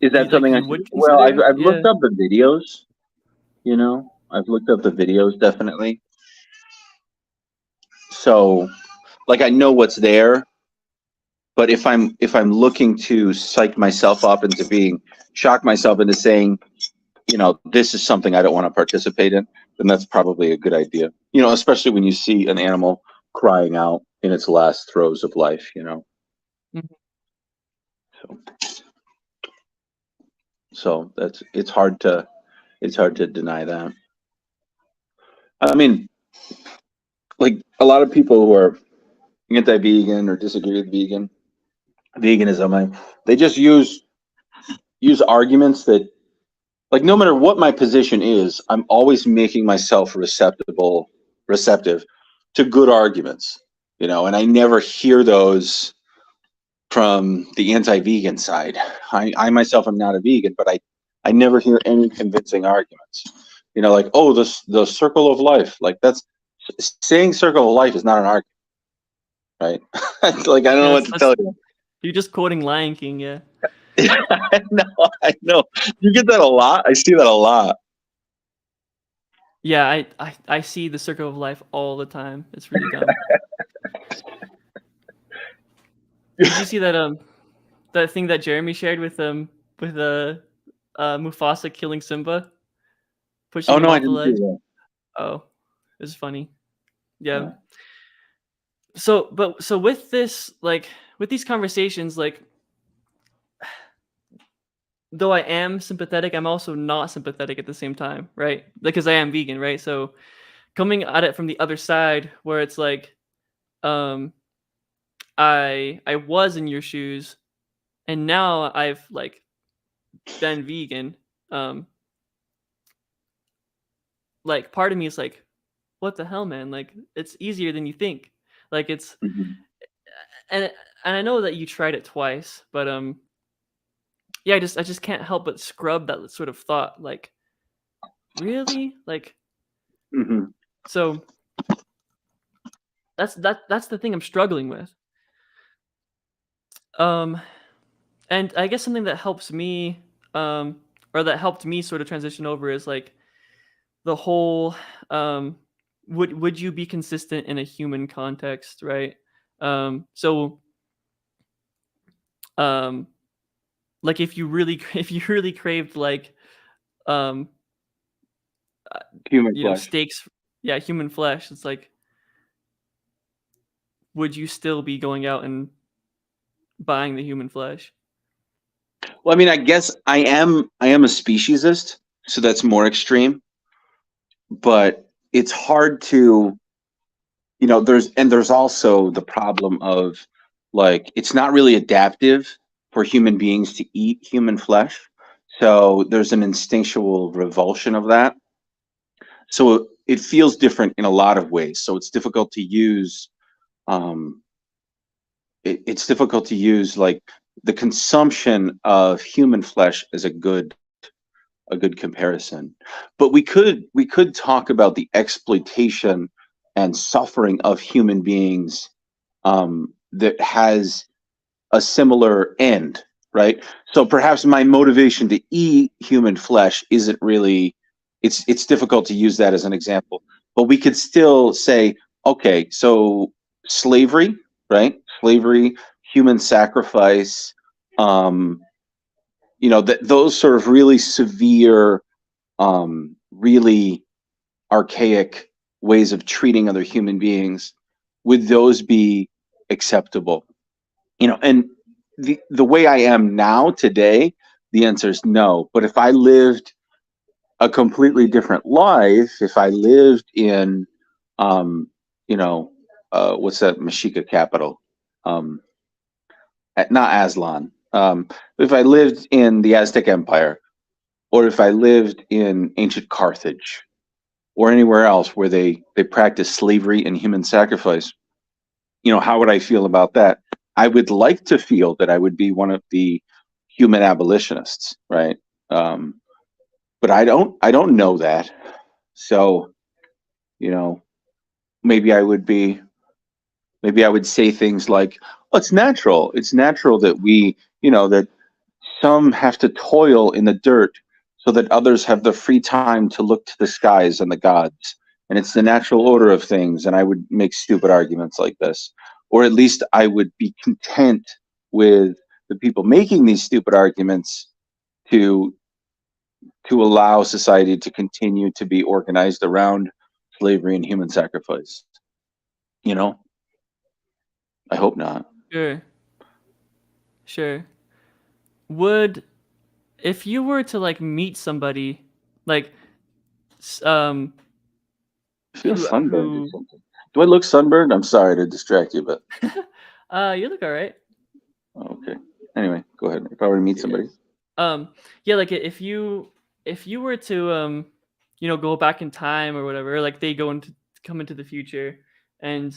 is you that something I you should? would Well, consider? I've Yeah. looked up the videos. You know, I've looked up the videos definitely. So, like, I know what's there. But if I'm looking to psych myself up into being, shock myself into saying, this is something I don't want to participate in, then that's probably a good idea. Especially when you see an animal crying out in its last throes of life. Mhm. So, so it's hard to deny that. I mean, like a lot of people who are anti-vegan or disagree with veganism, they just use arguments that, like, no matter what my position is, I'm always making myself receptive to good arguments, and I never hear those from the anti-vegan side. I myself am not a vegan, but I never hear any convincing arguments. Like, oh, the circle of life, like that's saying circle of life is not an argument, right? Like, I don't Yeah, know what to that's tell you. you're just quoting Lion King, yeah. I know. You get that a lot. I see that a lot. Yeah, I see the circle of life all the time. It's really dumb. Did you see that thing that Jeremy shared with Mufasa killing Simba, pushing Oh him no, I off the didn't see ledge? that. Oh, it's funny. Yeah. Yeah. So with this, like with these conversations, like though I am sympathetic, I'm also not sympathetic at the same time, right? Because I am vegan, right? So coming at it from the other side where it's like um I was in your shoes and now I've like been vegan. Um like part of me is like, what the hell, man? Like it's easier than you think. Like it's Mhm. and and I know that you tried it twice, but yeah, I just can't help but scrub that sort of thought. Like, really? Like Mhm. so that's the thing I'm struggling with. Um and I guess something that helps me or that helped me sort of transition over is like the whole um would you be consistent in a human context, right? So um like if you really if you really craved like um Human flesh. steaks, yeah, human flesh, it's like would you still be going out and buying the human flesh? Well, I mean, I guess I am a speciesist, so that's more extreme. But it's hard to, there's also the problem of, like, it's not really adaptive for human beings to eat human flesh. So there's an instinctual revulsion of that. So it feels different in a lot of ways. So it's difficult to use. Um, it's difficult to use, like, the consumption of human flesh as a good comparison. But we could talk about the exploitation and suffering of human beings, that has a similar end, right? So perhaps my motivation to eat human flesh isn't really, it's difficult to use that as an example. But we could still say, okay, so slavery, right? Slavery, human sacrifice, um, that those sort of really severe, really archaic ways of treating other human beings, would those be acceptable? And the way I am now today, the answer is no. But if I lived a completely different life if I lived in, um, you know, what's that Mexica capital? Um, not Aslan. If I lived in the Aztec Empire, or if I lived in ancient Carthage, or anywhere else where they practice slavery and human sacrifice, how would I feel about that? I would like to feel that I would be one of the human abolitionists, right? Um, but I don't know that. So, you know, maybe I would be, maybe I would say things like, "Oh, it's natural. It's natural that that some have to toil in the dirt so that others have the free time to look to the skies and the gods. And it's the natural order of things." And I would make stupid arguments like this. Or at least I would be content with the people making these stupid arguments to allow society to continue to be organized around slavery and human sacrifice. You know, I hope not. Sure. Sure. Would if you were to like meet somebody like s- um I feel sunburned or who something. Do I look sunburned? I'm sorry to distract you, but you look all right. okay. Anyway, go ahead. If I were to meet You're good. somebody, Yeah, like if you were to go back in time or whatever, or, like they come into the future and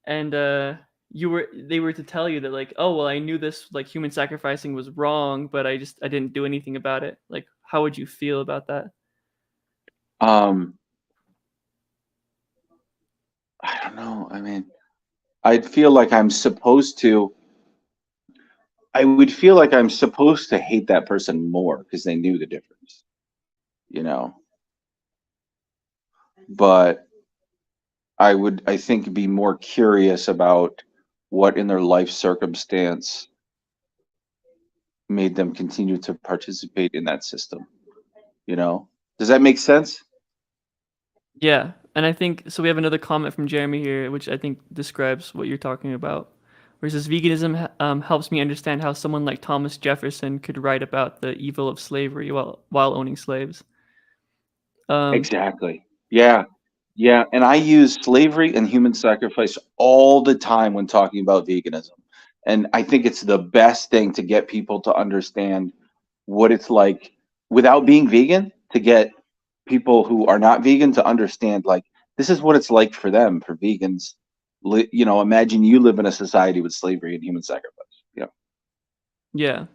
they were to tell you that like, oh well, I knew this like human sacrificing was wrong, but I didn't do anything about it. Like, how would you feel about that? um, I don't know. I mean, I'd feel like I'm supposed to. I would feel like I'm supposed to hate that person more because they knew the difference, you know. But I think, be more curious about what in their life circumstance made them continue to participate in that system. Does that make sense? Yeah, and I think so. We have another comment from Jeremy here, which I think describes what you're talking about. Where it says veganism helps me understand how someone like Thomas Jefferson could write about the evil of slavery while owning slaves. Um, Exactly. Yeah. Yeah. And I use slavery and human sacrifice all the time when talking about veganism. And I think it's the best thing to get people to understand what it's like without being vegan, to get people who are not vegan to understand, like, this is what it's like for them, for vegans. Imagine you live in a society with slavery and human sacrifice. Yeah. yeah.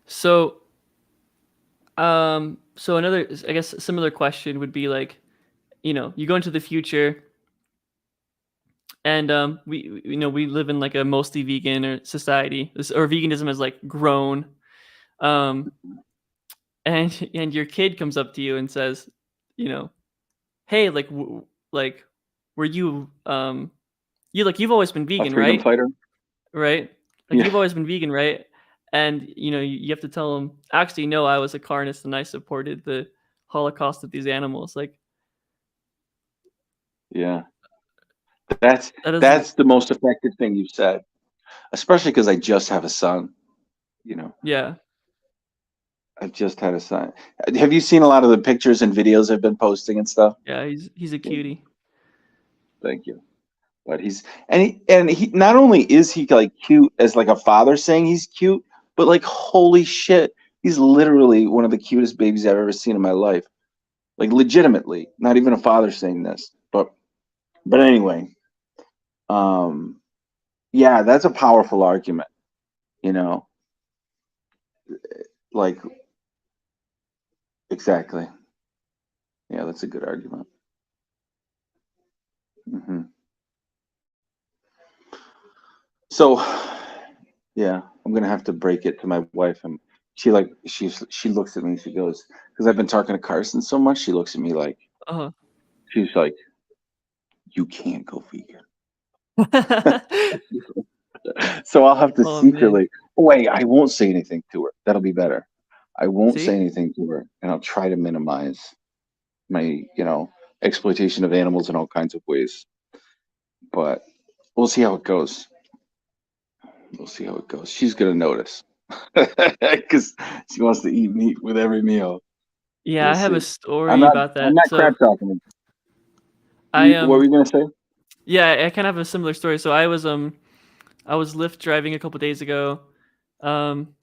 So so another, I guess, similar question would be like, you go into the future and we live in like a mostly vegan or society, or veganism has like grown. Um, and your kid comes up to you and says, you know, hey, like, were you you've always been A vegan, freedom right? fighter. Right? Like Yeah. you've always been vegan, right? And you have to tell them, actually, no, I was a carnist and I supported the Holocaust of these animals. Like Yeah. That's that doesn't. that's the most effective thing you've said, especially because I just have a son. You know, Yeah, I just had a son. Have you seen a lot of the pictures and videos I've been posting and stuff? yeah, he's a Yeah, cutie. thank you. But he not only is he like cute as like a father saying he's cute, but like holy shit, he's literally one of the cutest babies I've ever seen in my life. Like legitimately, not even a father saying this. But anyway, um, yeah, that's a powerful argument. You know, like exactly. Yeah, that's a good argument. Hmm. So, yeah, I'm gonna have to break it to my wife, and she looks at me. She goes, because I've been talking to Carson so much. She looks at me like, Uh she's like, "You can't go vegan." huh. So I'll have to Oh man. secretly. Wait, I won't say anything to her. That'll be better. I won't say See? anything to her, and I'll try to minimize my, exploitation of animals in all kinds of ways. But we'll see how it goes. We'll see how it goes. She's gonna notice because she wants to eat meat with every meal. Yeah, We'll I have a see. I'm story not. about I'm that. not crap So talking. I What were you gonna say? yeah, I kind of have a similar story. So I was Lyft driving a couple days ago. Um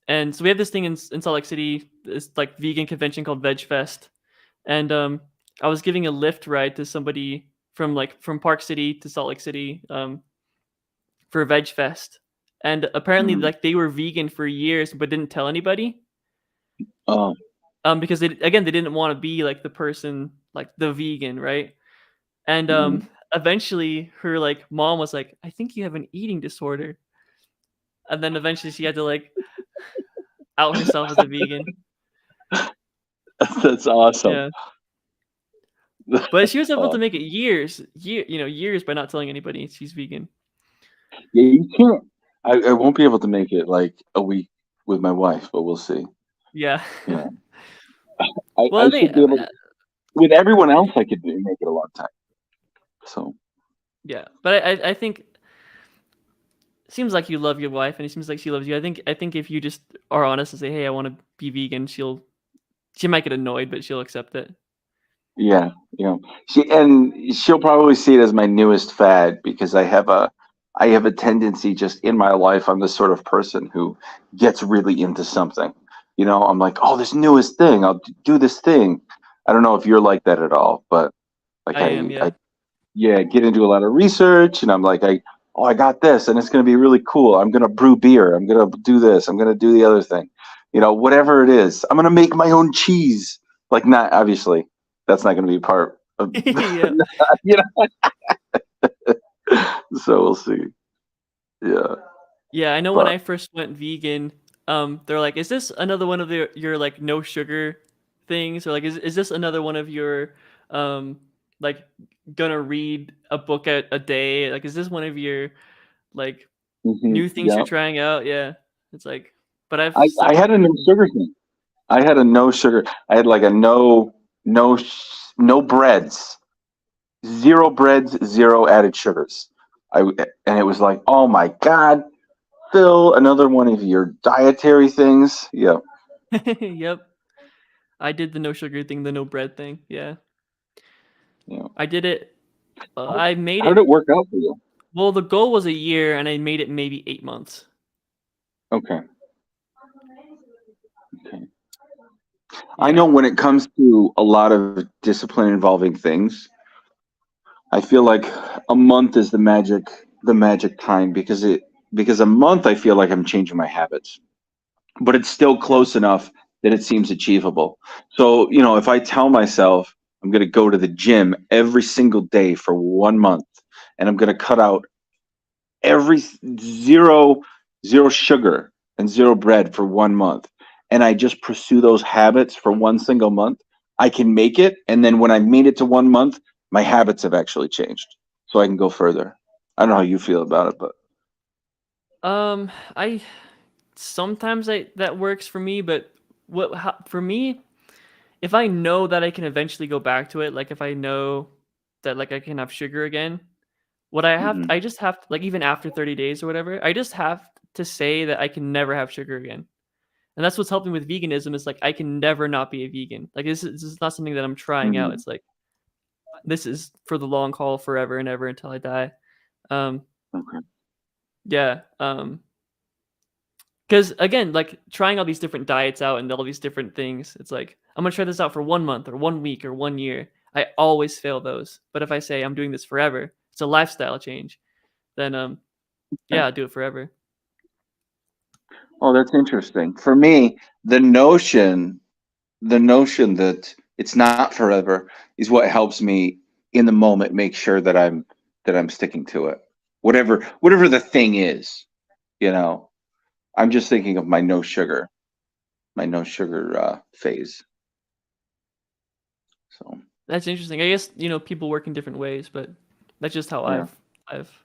and so we have this thing in Salt Lake City, this like vegan convention called Veg Fest. And I was giving a Lyft ride to somebody from Park City to Salt Lake City for Veg Fest. And apparently Mm. like they were vegan for years but didn't tell anybody. Oh. Because they didn't want to be like the person like the vegan, right? And Mm. eventually her like mom was like, "I think you have an eating disorder." And then eventually she had to like out herself as a vegan. That's awesome. Yeah. But she was able to Oh. make it years by not telling anybody she's vegan. Yeah, you can't. I won't be able to make it like a week with my wife, but we'll see. Yeah. Yeah, I, Well, I I should think be able to. With everyone else, I could make it a long time. So yeah, but I think it seems like you love your wife, and it seems like she loves you. I think if you just are honest and say, "Hey, I want to be vegan," she might get annoyed, but she'll accept it. yeah, she'll probably see it as my newest fad because I have a tendency just in my life. I'm the sort of person who gets really into something. I'm like, oh, this newest thing. I'll do this thing. I don't know if you're like that at all, but like I am, I yeah. yeah, get into a lot of research, and I'm like, I got this, and it's going to be really cool. I'm going to brew beer. I'm going to do this. I'm going to do the other thing. Whatever it is. I'm going to make my own cheese. Like, not obviously, that's not going to be part of, Yeah. you so we'll see. Yeah. Yeah, I know when But I first went vegan, they're like, "Is this another one of your like no sugar things, or like is this another one of your like gonna read a book a day? Like, is this one of your like new things yeah, you're trying out?" Yeah, it's like, but I've I stuck with had a it. no sugar thing. I had a no sugar. I had like a no breads, zero breads, zero added sugars. And it was like, oh my god, Phill, another one of your dietary things. Yeah, Yep, I did the no sugar thing, the no bread thing. Yeah, yeah. I did it. How, I made how did it it. work out for you? Well, the goal was a year, and I made it maybe 8 months. Okay, okay. I know Yeah. when it comes to a lot of discipline involving things, I feel like a month is the magic time because a month I feel like I'm changing my habits, but it's still Yeah. close enough that it seems achievable. So, if I tell myself I'm going to go to the gym every single day for 1 month and I'm going to cut out every zero sugar and zero bread for 1 month, and I just pursue those habits for one single month, I can make it. And then when I made it to 1 month, my habits have actually changed. So I can go further. I don't know how you feel about it, but I sometimes that works for me, but for me, if I know that I can eventually go back to it, like if I know that like I can have sugar again, mhm. I just have to, like even after 30 days or whatever, I just have to say that I can never have sugar again. And that's what's helping with veganism is like I can never not be a vegan. Like this is not something that I'm trying out. Mhm. It's like this is for the long haul forever and ever until I die. Um Okay. yeah. Because again, like trying all these different diets out and all these different things, it's like I'm gonna try this out for 1 month or 1 week or 1 year. I always fail those. But if I say I'm doing this forever, it's a lifestyle change. Then Okay. yeah, I'll do it forever. Oh, that's interesting. For me, the notion that it's not forever is what helps me in the moment make sure that I'm sticking to it. Whatever the thing is, you know. I'm just thinking of my no sugar phase. So That's interesting. I guess people work in different ways, but that's just how yeah, I've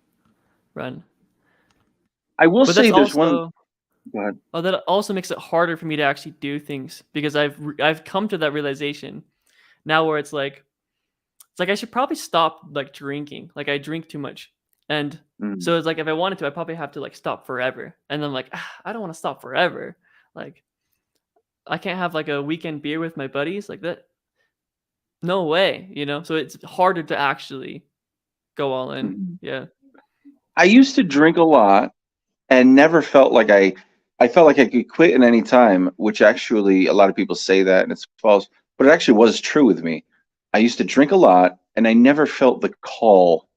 run. I will But that's say there's one. also Go ahead. that also makes it harder for me to actually do things because I've come to that realization now where it's like I should probably stop like drinking. Like I drink too much. And Mm, so it's like if I wanted to, I probably have to like stop forever. And then I'm like, I don't want to stop forever. Like I can't have like a weekend beer with my buddies like that. No way, you know. So it's harder to actually go all in. Mhm. Yeah. I used to drink a lot and never felt like I felt like I could quit at any time, which actually a lot of people say that and it's false, but it actually was true with me. I used to drink a lot and I never felt the call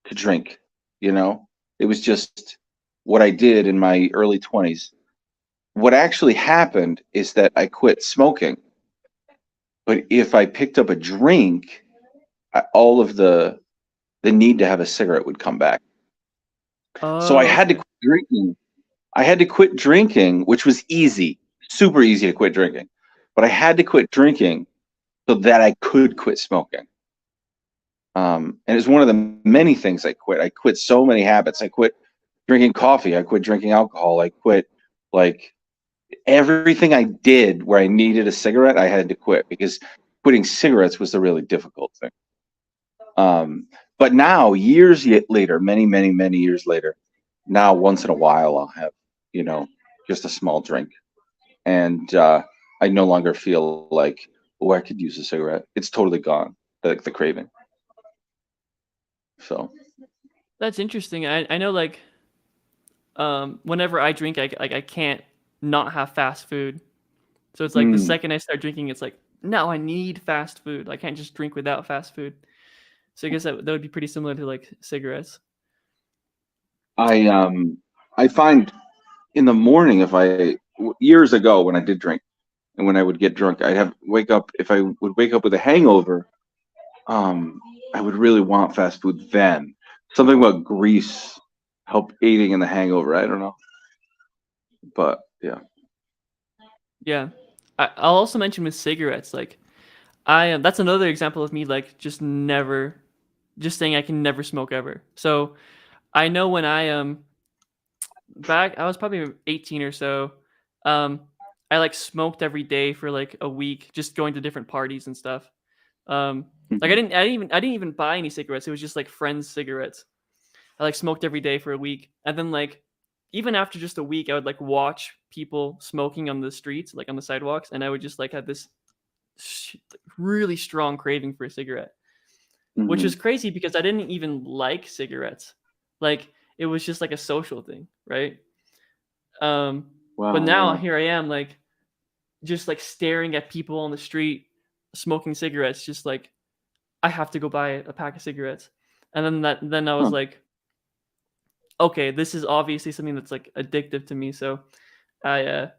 to drink, you know? It was just what I did in my early 20s. What actually happened is that I quit smoking. But if I picked up a drink, all of the need to have a cigarette would come back. So I Oh, had to okay. quit drinking. I had to quit drinking, which was easy, super easy to quit drinking. But I had to quit drinking so that I could quit smoking. And it's one of the many things I quit. I quit so many habits. I quit drinking coffee. I quit drinking alcohol. I quit like everything I did where I needed a cigarette, I had to quit because quitting cigarettes was the really difficult thing. But now, years yet later, many, many, many years later, now once in a while I'll have, you know, just a small drink, and I no longer feel like, oh, I could use a cigarette. It's totally gone, the craving. So, That's interesting. I know like whenever I drink, I can't not have fast food. So it's like the mm, second I start drinking, it's like now I need fast food. I can't just drink without fast food. So I guess that would be pretty similar to like cigarettes. I I find in the morning if years ago when I did drink and when I would get drunk, I'd have wake up if I would wake up with a hangover. Um, I would really want fast food then. Something about grease help aiding in the hangover. I don't know, but yeah. Yeah. I'll also mention with cigarettes, like I am. That's another example of me like just saying I can never smoke ever. So I know when I was probably 18 or so. Um, I like smoked every day for like a week, just going to different parties and stuff. Like Mhm. I didn't even buy any cigarettes. It was just like friends' cigarettes. I like smoked every day for a week, and then like even after just a week, I would like watch people smoking on the streets, like on the sidewalks, and I would just like have this really strong craving for a cigarette, which was Mhm. crazy because I didn't even like cigarettes. Like it was just like a social thing, right? Um, but Wow. now Yeah. here I am, like just like staring at people on the street smoking cigarettes, just like I have to go buy a pack of cigarettes, and then I was Huh. like, okay, this is obviously something that's like addictive to me. So I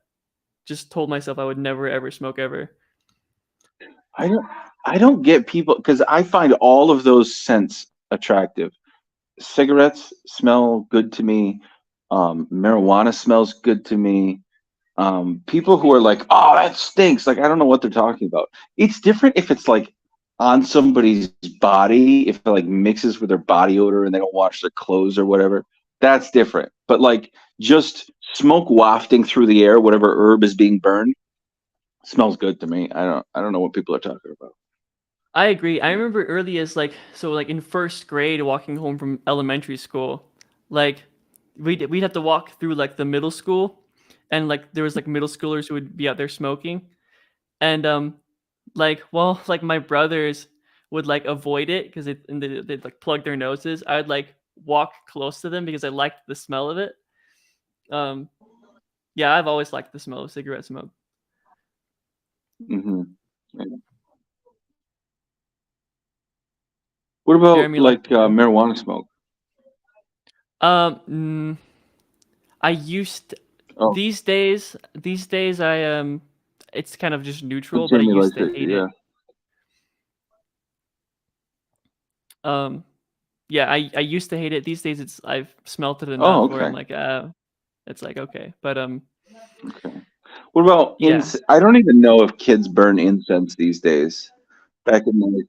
just told myself I would never ever smoke ever. I don't. I don't get people because I find all of those scents attractive. Cigarettes smell good to me. Marijuana smells good to me. People who are like, "Oh, that stinks," like I don't know what they're talking about. It's different if it's like on somebody's body, if it like mixes with their body odor and they don't wash their clothes or whatever. That's different. But like just smoke wafting through the air, whatever herb is being burned, smells good to me. I don't know what people are talking about. I agree. I remember early as like so like in first grade walking home from elementary school, like we'd have to walk through like the middle school, and like there was like middle schoolers who would be out there smoking, and like well like my brothers would like avoid it because they'd like plug their noses. I'd like walk close to them because I liked the smell of it. Um, yeah, I've always liked the smell of cigarette smoke. Hmm. What about Jeremy liked like it too. marijuana smoke? Um, mm, I used Oh, these days it's kind of just neutral, but I Jamie used likes to it. hate it. Yeah. Um, yeah, I used to hate it. These days I've smelt it Oh, enough where I'm okay. like, it's like okay. But Okay. What about yeah. I don't even know if kids burn incense these days. Back in the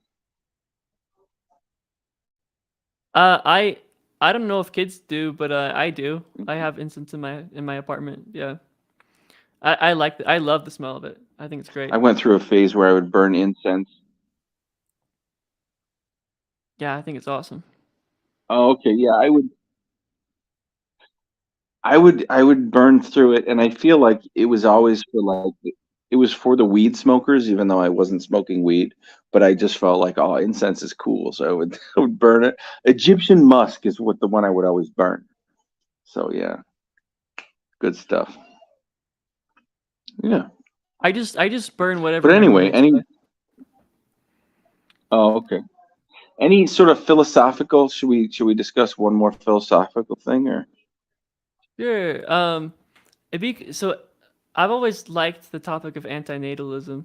Uh I I don't know if kids do, but I do. I have incense in my apartment. Yeah. I like I love the smell of it. I think it's great. I went through a phase where I would burn incense. Yeah, I think it's awesome. Oh, okay. Yeah, I would burn through it, and I feel like it was always for like it was for the weed smokers, even though I wasn't smoking weed. But I just felt like, oh, incense is cool, so I would I would burn it. Egyptian musk is what the one I would always burn. So yeah, good stuff. Yeah. I just burn whatever But my anyway, roommates buy. oh, okay. Any sort of philosophical? Should we discuss one more philosophical thing or? Sure. So I've always liked the topic of antinatalism.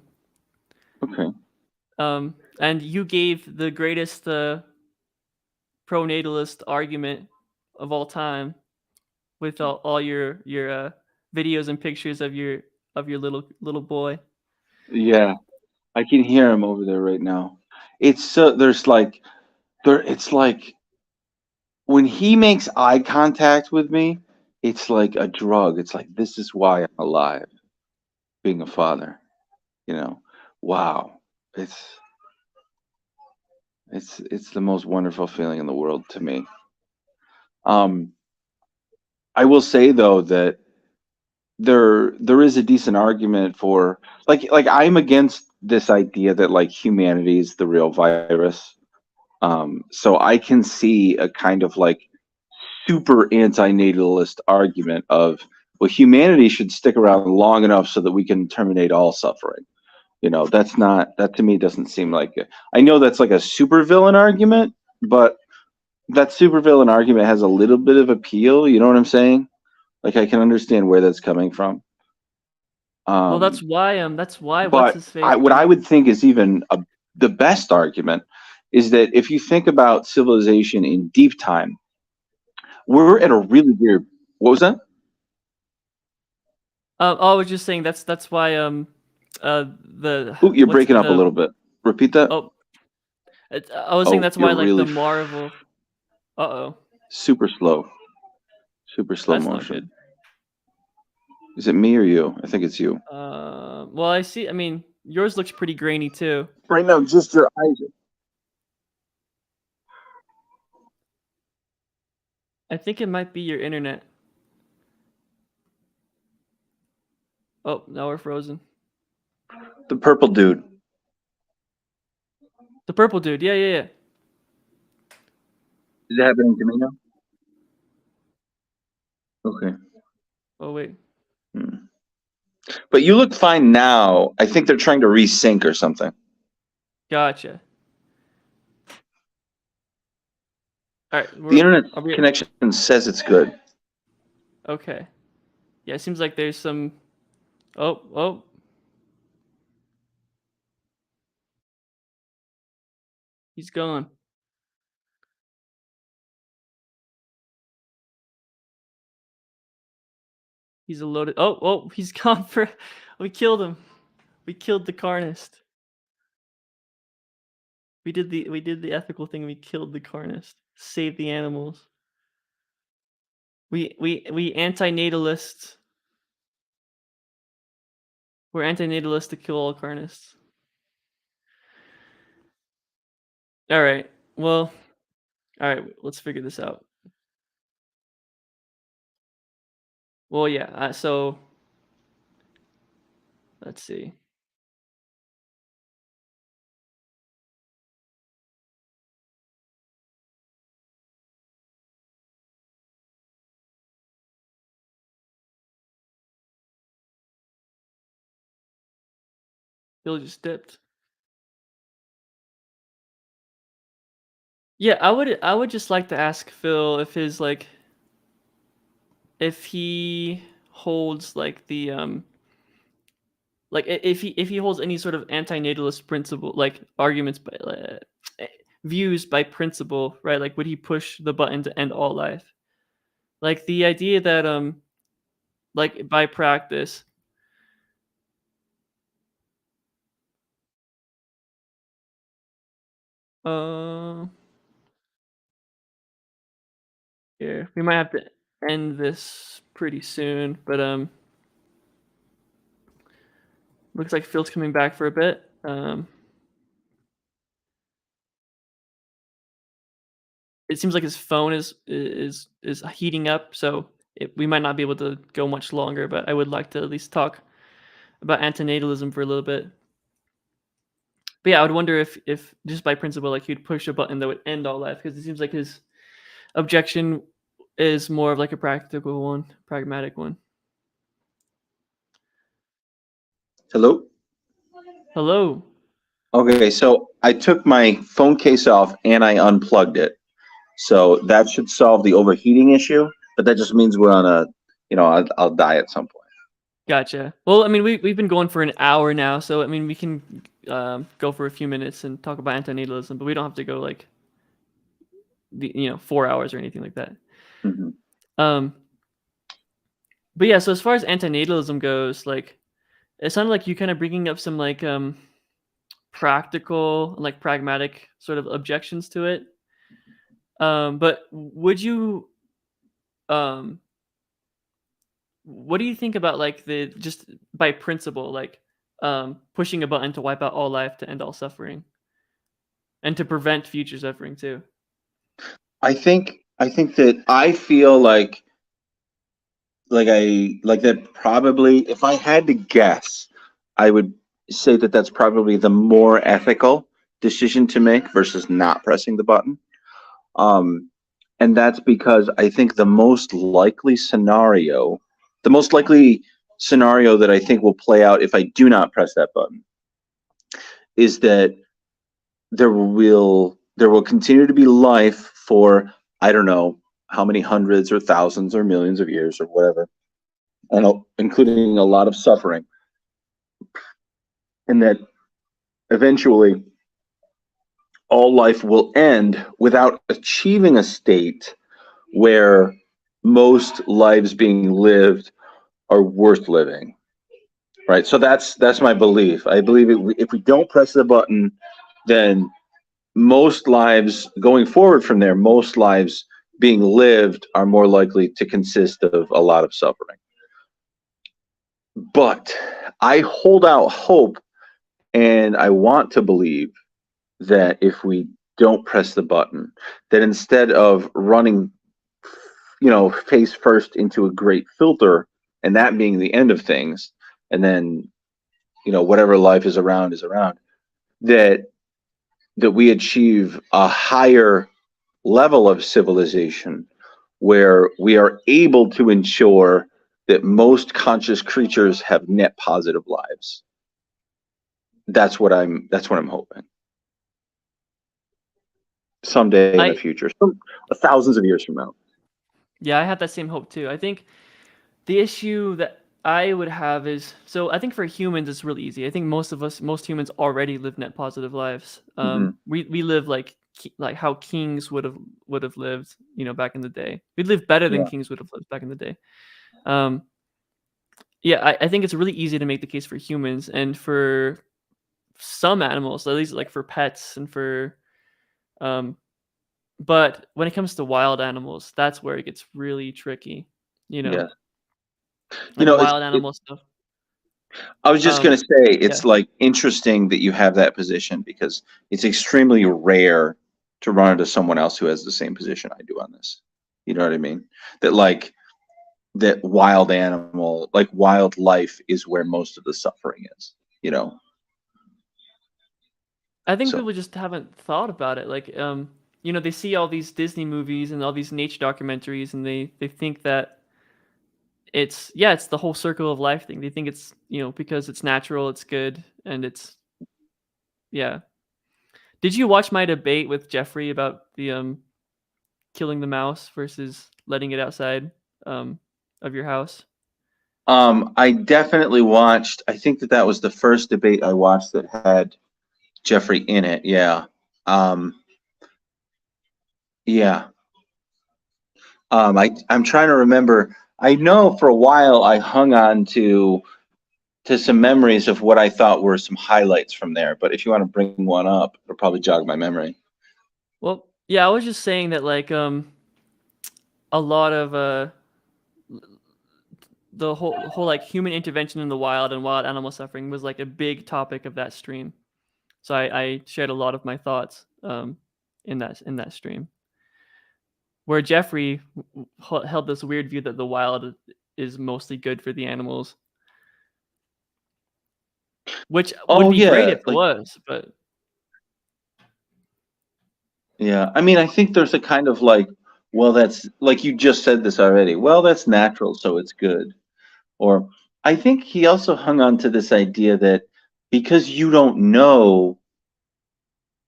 Okay. And you gave the greatest pronatalist argument of all time with all your videos and pictures of your little boy. Yeah, I can hear him over there right now. It's so there's like there. It's like when he makes eye contact with me, it's like a drug. It's like this is why I'm alive, being a father. You know, wow. It's it's the most wonderful feeling in the world to me. Um, I will say though that there is a decent argument for like I'm against this idea that like humanity is the real virus. So I can see a kind of like super anti-natalist argument of well humanity should stick around long enough so that we can terminate all suffering. That's not that to me doesn't seem like it. I know that's like a supervillain argument, but that supervillain argument has a little bit of appeal, you know what I'm saying? Like I can understand where that's coming from. Well, Um, that's why what's but his face what I would think is even the best argument is that if you think about civilization in deep time, we're at a really weird. What was that? I was just saying that's why the Oh, you're what's breaking up a the little bit. Repeat that. oh I was saying Oh, that's you're why like the really Marvel. Uh-oh. super slow, super slow That's not good. motion. Is it me or you? I think it's you. Well, I mean, yours looks pretty grainy too. Right now, just your eyes. I think it might be your internet. Oh, now we're frozen. The purple dude. The purple dude. Yeah, yeah, yeah. Is it happening to me now? Okay. Oh wait. Hmm. But you look fine now. I think they're trying to resync or something. Gotcha. All right, The internet are we connection says it's good. okay? Yeah, it seems like there's some. Oh, he's gone. He's a loaded. Oh, he's gone for. We killed him. We killed the carnist. We did the ethical thing. We killed the carnist. Saved the animals. We anti-natalists. We're anti-natalists to kill all carnists. All right. Well, all right. Let's figure this out. Well, yeah. So let's see. Bill just dipped. Yeah, I would just like to ask Phil if his like if he holds like the like if he holds any sort of anti-natalist principle like arguments by views by principle, right? Like would he push the button to end all life? Like the idea that like by practice. Uh Here, we might have to end this pretty soon, but looks like Phil's coming back for a bit. It seems like his phone is heating up, so we might not be able to go much longer. But I would like to at least talk about antinatalism for a little bit. But yeah, I would wonder if just by principle, like he'd push a button that would end all life, because it seems like his objection is more of like a practical one, pragmatic one. Hello? Hello. Okay, so I took my phone case off and I unplugged it. So that should solve the overheating issue, but that just means we're on a, I'll die at some point. Gotcha. Well, I mean, we've been going for an hour now, so I mean, we can go for a few minutes and talk about antinatalism, but we don't have to go like 4 hours or anything like that. Mm-hmm. Um, but yeah, so as far as antinatalism goes, like it sounded like you kind of bringing up some like practical, like pragmatic sort of objections to it. But would you um what do you think about like the just by principle, like pushing a button to wipe out all life to end all suffering and to prevent future suffering too? I think that I feel like that probably, if I had to guess, I would say that that's probably the more ethical decision to make versus not pressing the button. Um, and that's because I think the most likely scenario that I think will play out if I do not press that button is that there will continue to be life for, I don't know how many hundreds or thousands or millions of years or whatever, and including a lot of suffering, and that eventually all life will end without achieving a state where most lives being lived are worth living, right? So that's my belief. I believe if we don't press the button, then most lives going forward from there, most lives being lived are more likely to consist of a lot of suffering. But I hold out hope, and I want to believe that if we don't press the button, that instead of running, face first into a great filter and that being the end of things, and then, whatever life is around, that we achieve a higher level of civilization where we are able to ensure that most conscious creatures have net positive lives. That's what I'm hoping. Someday in the I future, thousands of years from now. Yeah, I have that same hope too. I think the issue that I would have is, so I think for humans it's really easy. I think most humans already live net positive lives. Mm-hmm. We live like how kings would have lived, back in the day. We live better than Yeah. kings would have lived back in the day. Um, yeah, I think it's really easy to make the case for humans and for some animals, at least like for pets and for um. But when it comes to wild animals, that's where it gets really tricky. You know, Yeah. like It's wild it, animal stuff. I was just Um, going to say, yeah. it's like interesting that you have that position, because it's extremely rare to run into someone else who has the same position I do on this. You know what I mean? That like that wild life is where most of the suffering is, you know. I think So people just haven't thought about it. Like, they see all these Disney movies and all these nature documentaries, and they think that it's the whole circle of life thing. They think it's because it's natural, it's good, and it's yeah. Did you watch my debate with Jeffrey about the killing the mouse versus letting it outside um of your house? I definitely watched, I think that was the first debate I watched that had Jeffrey in it. Yeah. Um, yeah. I'm trying to remember. I know for a while I hung on to some memories of what I thought were some highlights from there. But if you want to bring one up, it'll probably jog my memory. Well, yeah, I was just saying that like a lot of the whole like human intervention in the wild and wild animal suffering was like a big topic of that stream. So I shared a lot of my thoughts in that stream. Where Jeffrey held this weird view that the wild is mostly good for the animals. which would Oh be great yeah, if it like was, but yeah. I mean, I think there's a kind of like, well, that's like you just said this already. Well, that's natural, so it's good. Or I think he also hung on to this idea that because you don't know,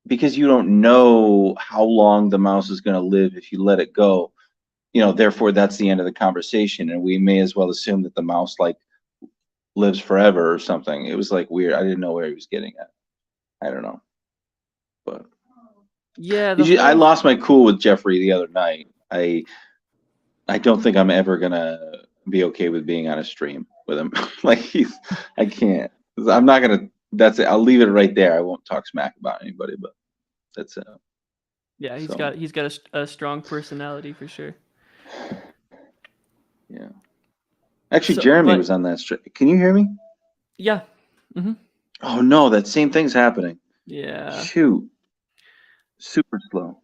because you don't know how long the mouse is going to live if you let it go, therefore that's the end of the conversation, and we may as well assume that the mouse like lives forever or something. It was like weird. I didn't know where he was getting at. I don't know, but yeah, I lost my cool with Jeffrey the other night. I don't think I'm ever gonna be okay with being on a stream with him. Like I can't. I'm not gonna. That's it. I'll leave it right there. I won't talk smack about anybody, but that's it. yeah, So he's got a strong personality for sure. yeah. Actually, So, Jeremy but was on that stream. Can you hear me? yeah, hmm Oh no, that same thing's happening. yeah. Shoot, super slow.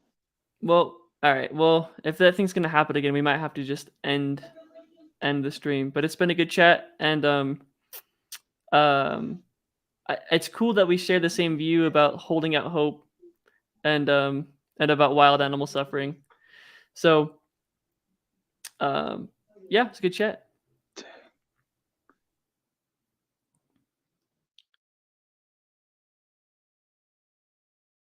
Well, all right. Well, if that thing's gonna happen again, we might have to just end the stream. But it's been a good chat, and um, it's cool that we share the same view about holding out hope and about wild animal suffering. So, yeah, it's a good chat.